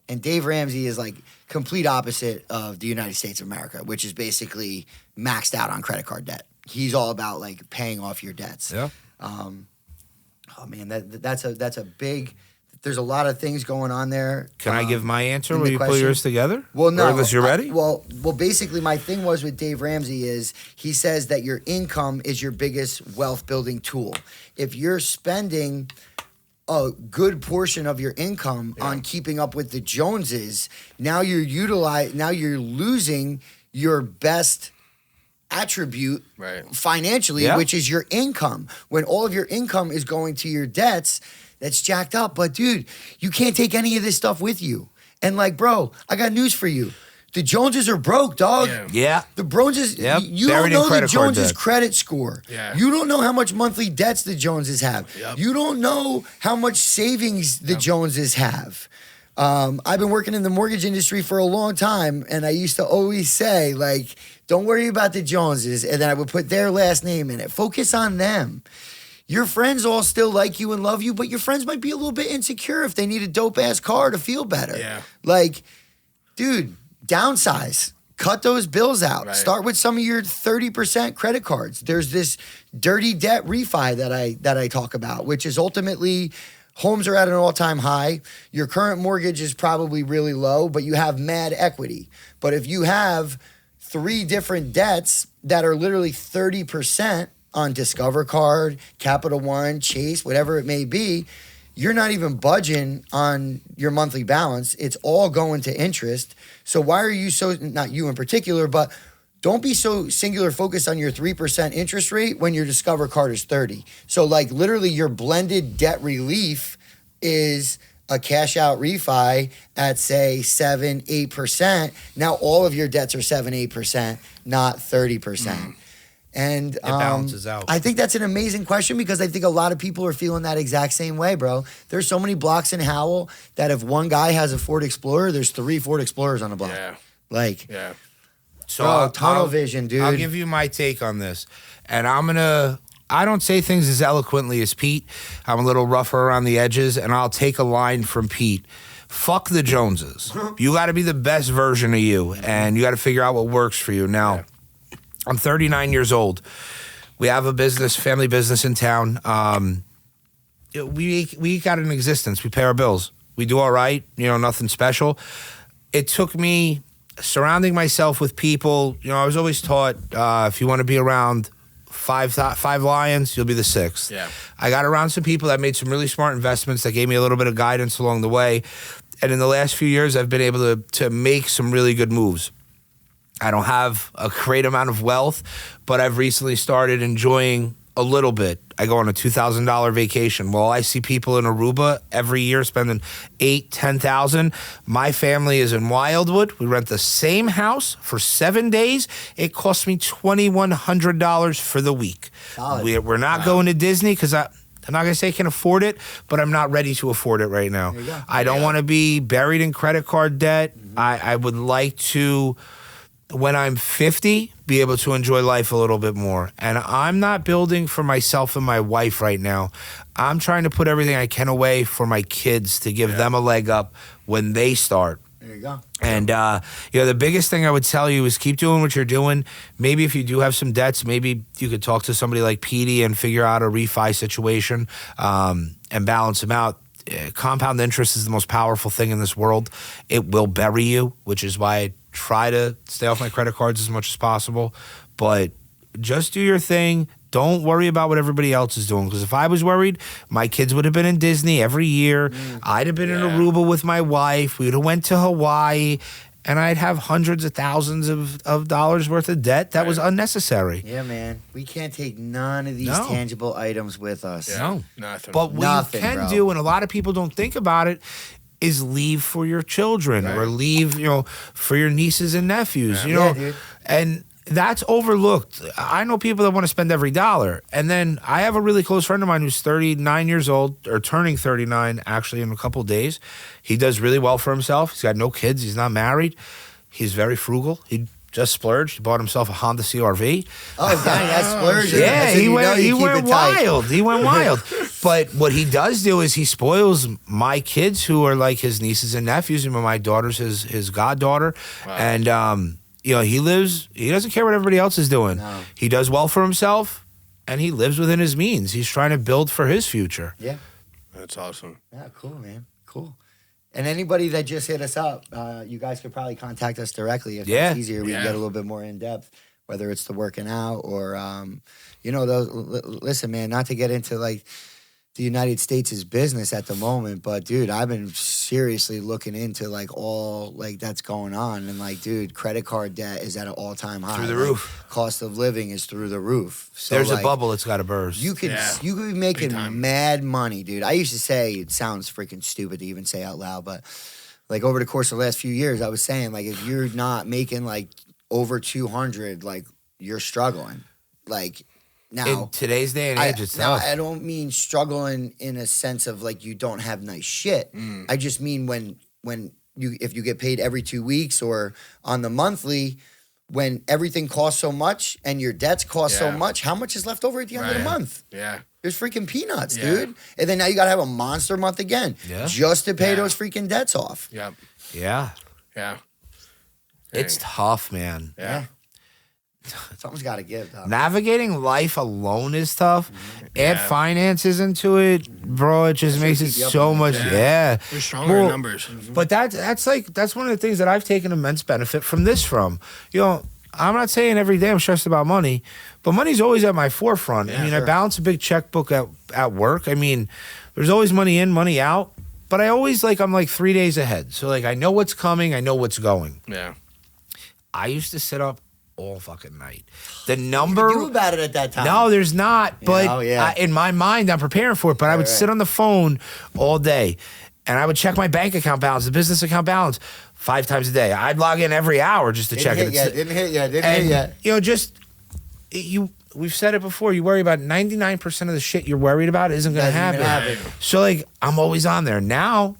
And Dave Ramsey is like complete opposite of the United States of America, which is basically maxed out on credit card debt. He's all about like paying off your debts. Yeah. Oh man, that's a big. There's a lot of things going on there. Can I give my answer? in Will the you pull question? yours together? Well, no. Or unless you're ready? Well, basically, my thing was with Dave Ramsey is he says that your income is your biggest wealth building tool. If you're spending a good portion of your income on keeping up with the Joneses, now you're losing your best attribute Right. financially, Yeah. which is your income. When all of your income is going to your debts, that's jacked up. But dude, you can't take any of this stuff with you. And like, bro, I got news for you. The Joneses are broke, dog. Yeah. Yeah. The Joneses, Yep. you don't Buried in know the credit card Joneses' debt. credit score. Yeah. You don't know how much monthly debts the Joneses have. Yep. You don't know how much savings the Joneses have. I've been working in the mortgage industry for a long time, and I used to always say, like, don't worry about the Joneses, and then I would put their last name in it. Focus on them. Your friends all still like you and love you, but your friends might be a little bit insecure if they need a dope-ass car to feel better. Yeah. Like, dude, downsize. Cut those bills out. Right. Start with some of your 30% credit cards. There's this dirty debt refi that I talk about, which is ultimately homes are at an all-time high. Your current mortgage is probably really low, but you have mad equity. But if you have 3 different debts that are literally 30% on Discover Card, Capital One, Chase, whatever it may be, you're not even budging on your monthly balance. It's all going to interest. So why are you so, not you in particular, but don't be so singular focused on your 3% interest rate when your Discover Card is 30. So like literally your blended debt relief is a cash out refi at say 7-8%. Now all of your debts are 7-8%, not 30%. And balances out. I think that's an amazing question because I think a lot of people are feeling that exact same way, bro. There's so many blocks in Howell that if one guy has a Ford Explorer, there's 3 Ford Explorers on the block. Yeah. Like, Yeah. So bro, tunnel vision, dude. I'll give you my take on this. And I don't say things as eloquently as Pete. I'm a little rougher around the edges, and I'll take a line from Pete. fuck the Joneses. You got to be the best version of you, and you got to figure out what works for you. Now, I'm 39 years old. We have a business, family business in town. We got an existence. We pay our bills. We do all right. Nothing special. It took me surrounding myself with people. I was always taught if you want to be around five lions, you'll be the sixth. Yeah. I got around some people that made some really smart investments that gave me a little bit of guidance along the way. And in the last few years, I've been able to make some really good moves. I don't have a great amount of wealth, but I've recently started enjoying a little bit. I go on a $2,000 vacation. Well, I see people in Aruba every year spending $8,000, $10,000. My family is in Wildwood. We rent the same house for 7 days. It costs me $2,100 for the week. We're not going to Disney because I'm not going to say I can afford it, but I'm not ready to afford it right now. I don't want to be buried in credit card debt. I would like to, when I'm 50, be able to enjoy life a little bit more. And I'm not building for myself and my wife right now. I'm trying to put everything I can away for my kids to give them a leg up when they start. There you go. And, the biggest thing I would tell you is keep doing what you're doing. Maybe if you do have some debts, maybe you could talk to somebody like Petey and figure out a refi situation and balance them out. Compound interest is the most powerful thing in this world. It will bury you, which is why I try to stay off my credit cards as much as possible. But just do your thing. Don't worry about what everybody else is doing. Because if I was worried, my kids would have been in Disney every year. I'd have been in Aruba with my wife. We would have went to Hawaii. And I'd have hundreds of thousands of dollars worth of debt that was unnecessary. Yeah, man. We can't take none of these tangible items with us. Yeah. No. Nothing. But what you can do, and a lot of people don't think about it, is leave for your children or leave, for your nieces and nephews, dude. And that's overlooked. I know people that want to spend every dollar. And then I have a really close friend of mine who's 39 years old, or turning 39 actually in a couple of days. He does really well for himself. He's got no kids. He's not married. He's very frugal. He just splurged. He bought himself a Honda CRV. Oh, dang, that's splurging. Yeah, That's he went wild. He went wild. But what he does do is he spoils my kids, who are like his nieces and nephews, and my daughter's his goddaughter. Wow. And he doesn't care what everybody else is doing. No. He does well for himself, and he lives within his means. He's trying to build for his future. Yeah. That's awesome. Yeah, cool, man. Cool. And anybody that just hit us up, you guys could probably contact us directly if it's easier. We can get a little bit more in depth, whether it's the working out or, listen, man, not to get into like the United States' business at the moment, but dude, I've been seriously looking into like all like that's going on, and like, dude, credit card debt is at an all-time high. Through the Like, roof. Cost of living is through the roof. So There's like, a bubble that's got to burst. You could be making mad money, dude. I used to say, it sounds freaking stupid to even say out loud, but like over the course of the last few years, I was saying like if you're not making like over 200, like you're struggling. Like now, in today's day and age, it's tough. I don't mean struggling in a sense of like you don't have nice shit. I just mean if you get paid every 2 weeks or on the monthly, when everything costs so much and your debts cost so much, how much is left over at the end of the month? Yeah. There's freaking peanuts, dude. And then now you got to have a monster month again just to pay those freaking debts off. Yep. Yeah. Yeah. It's tough, man. Yeah. Something's got to give, though. Navigating life alone is tough. Add finances into it, bro. It just makes it so much. Yeah. We're stronger in numbers. But that's one of the things that I've taken immense benefit from this from. I'm not saying every day I'm stressed about money, but money's always at my forefront. Yeah, I balance a big checkbook at work. There's always money in, money out. But I always I'm 3 days ahead. So I know what's coming, I know what's going. Yeah. I used to sit up all fucking night. The number You knew about it at that time. No, there's not. But in my mind, I'm preparing for it. But I would sit on the phone all day, and I would check my bank account balance, the business account balance, 5 times a day. I'd log in every hour just to check it. Didn't hit yet. We've said it before. You worry about 99% of the shit you're worried about isn't going to happen. So I'm always on there now.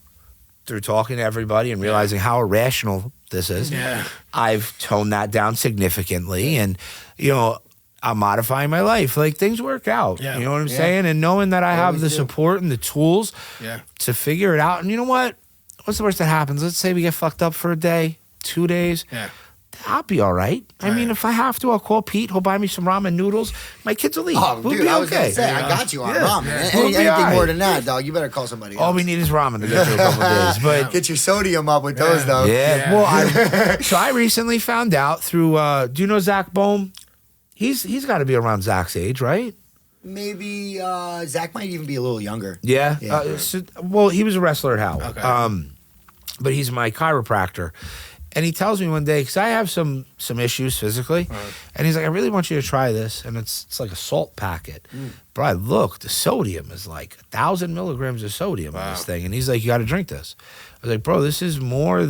Through talking to everybody and realizing how irrational this is, I've toned that down significantly, and I'm modifying my life. Things work out. You know what I'm saying? And knowing that I have the support and the tools to figure it out. And you know what? what's the worst that happens? Let's say we get fucked up for a day, 2 days. Yeah. I'll be all right. I mean, if I have to, I'll call Pete. He'll buy me some ramen noodles. My kids will eat. Oh, We'll dude, be I was okay. gonna say, I got you on ramen. We'll be Anything all right. more than that, dog, you better call somebody else. All we need is ramen to get through a couple days. But Get your sodium up with those, though. yeah. Well, so I recently found out through. Do you know Zach Bohm? He's got to be around Zach's age, right? Maybe Zach might even be a little younger. Yeah. Yeah. Well, he was a wrestler at Howard. Okay. But he's my chiropractor. And he tells me one day, because I have some issues physically, and he's like, I really want you to try this. And it's like a salt packet. But I look, the sodium is like 1,000 milligrams of sodium in this thing. And he's like, you got to drink this. I was like, bro, this is more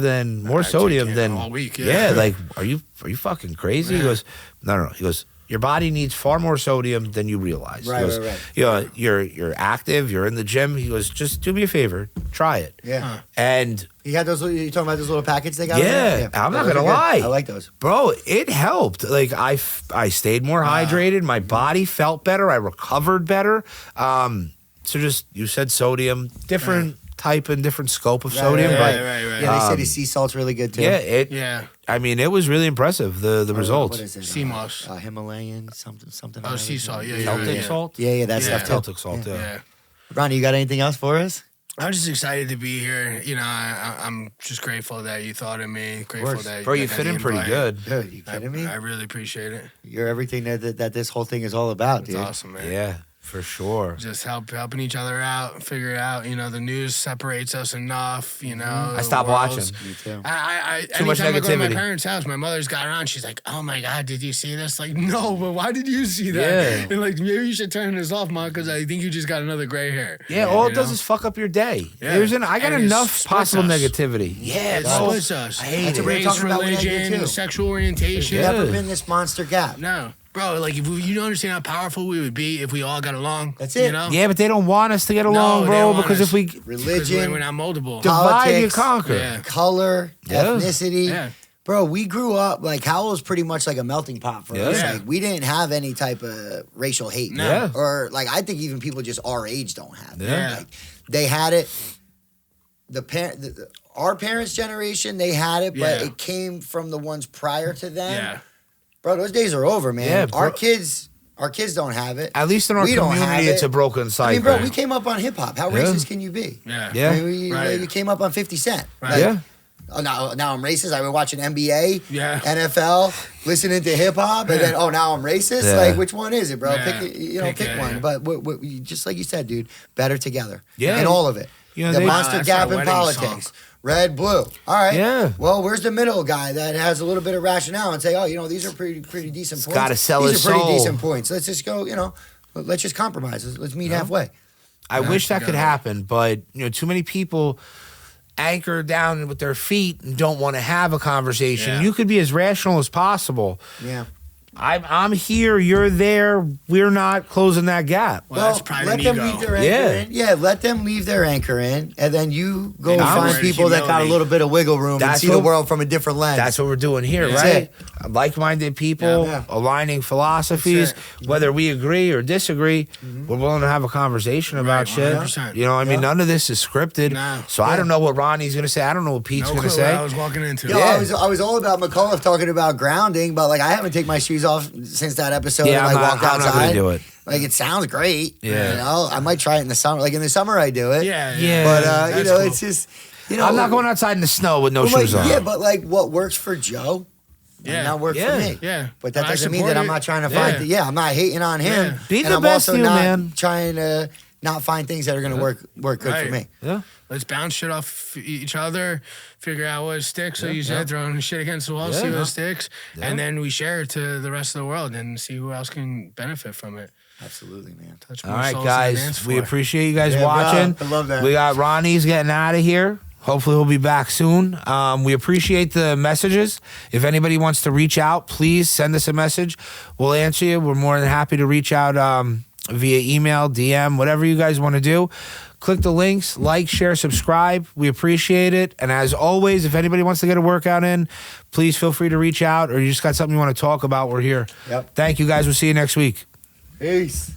sodium take it than all week, yeah. like, are you fucking crazy? He goes, no. He goes, your body needs far more sodium than you realize. Right, he goes, right. You know, you're active, you're in the gym. He goes, just do me a favor, try it. Yeah. And You had those, you talking about those little packets they got? Yeah, in there? I'm not Those gonna are good. lie. I like those. bro, it helped. Like I stayed more hydrated. My body felt better. I recovered better. So just you said sodium, different type and different scope of sodium, right, but right. Yeah, they say the sea salt's really good, too. yeah, Yeah. I mean, it was really impressive. The results. What is it? Sea moss. Himalayan, something. Oh, sea salt. Yeah, Celtic yeah. salt. Yeah, that Yeah. stuff, too. Celtic salt. Yeah. Yeah. Ronnie, you got anything else for us? I'm just excited to be here. You know, I'm just grateful that you thought of me. Grateful course. that Bro, you I got fit the in pretty invite. good. Dude, you kidding me? I really appreciate it. You're everything that this whole thing is all about, It's dude. awesome, man. Yeah, for sure. Just helping each other out, figure it out. You know, the news separates us enough. You know, I the stopped world's- watching. Me too. Too much anytime I go to my negativity. parents' house, my mother's got on. She's like, "Oh my God, did you see this?" Like, no, but why did you see that? Yeah. And like, maybe you should turn this off, Mom, because I think you just got another gray hair. Yeah, all it You does know? is fuck up your day. Yeah. I got And it enough splits possible us. negativity. Yeah, It bro. splits us. I hate That's it. what we were Race, talking about with Andy, religion, too. sexual orientation. Yeah. Never been this monster gap. No, bro. Like, if you don't understand how powerful we would be if we all got along. That's it. You know? Yeah, but they don't want us to get No, along, they bro. don't want Because us. if we Because Religion, we're not moldable. divide, you Politics. conquer. Yeah. color, Yeah. ethnicity. Yeah. Bro, we grew up, like, Howell was pretty much like a melting pot for us. Yeah. Like, we didn't have any type of racial hate. No. Yeah. Or, like, I think even people just our age don't have it. Yeah. Like, they had it. Our parents' generation, they had it, but Yeah. it came from the ones prior to them. Yeah. Bro, those days are over, man. Yeah, our bro. kids don't have it. At least in our We don't have community, it's it. a broken cycle. I mean, bro, we came up on hip hop. How Yeah. racist can you be? Yeah. Yeah. I mean, Right. we came up on 50 Cent. Right. Like, Yeah. oh, now I'm racist. I've been watching NBA, Yeah. NFL, listening to hip hop, and then now I'm racist. Yeah. Like, which one is it, bro? Yeah. Pick Pick it, one. yeah. But just like you said, dude, better together. Yeah. in all of it. You know, The they- monster That's gap our in wedding politics. song. Red, blue. All right. Yeah. Well, where's the middle guy that has a little bit of rationale and say, oh, these are pretty decent points. gotta sell these his are pretty soul. decent points. Let's just go. Let's just compromise. Let's meet halfway. I wish that could together. happen, but too many people anchor down with their feet and don't want to have a conversation. Yeah. You could be as rational as possible. Yeah. I'm here, you're there. We're not closing that gap. Well, that's pride let and them ego. leave their anchor Yeah. in. Yeah, let them leave their anchor in, and then you go And find operate people that got a humility. little bit of wiggle room and That's see the what- world from a different lens. That's what we're doing here, That's right? it. Like-minded people, Yeah. aligning philosophies, That's whether we agree or disagree, we're willing to have a conversation about Right, shit. 100%. I mean, Yeah. none of this is scripted. No. So I don't know what Ronnie's going to say. I don't know what Pete's No going to clue what say. I was walking into. Yo, Yeah. I was all about McAuliffe talking about grounding, but like I haven't taken my shoes off since that episode Yeah, and I'm I not- walked I'm not outside. gonna do it. Like it sounds great. Yeah. I might try it in the summer. Like in the summer I do it. Yeah. Yeah. But That's cool. it's just I'm not going outside in the snow with no Well, like, shoes on. yeah, but like what works for Joe might Yeah. not work Yeah. for me. Yeah. But that I doesn't mean support that I'm it. not trying to Yeah. find Yeah, I'm not hating on him. Yeah. Be and the I'm best also you, not man. trying to not find things that are gonna work good for Right. me. Yeah. Let's bounce shit off each other, figure out what sticks. So you said throwing shit against the wall, Yeah. see what sticks, Yeah. and then we share it to the rest of the world and see who else can benefit from it. Absolutely, man. Touch All more right, souls to the dance guys. We floor. appreciate you guys Yeah, watching. bro. I love that. We got Ronnie's getting out of here. Hopefully, he'll be back soon. We appreciate the messages. If anybody wants to reach out, please send us a message. We'll answer you. We're more than happy to reach out via email, DM, whatever you guys want to do. Click the links, like, share, subscribe. We appreciate it. And as always, if anybody wants to get a workout in, please feel free to reach out, or you just got something you want to talk about, we're here. Yep. Thank you, guys. We'll see you next week. Peace.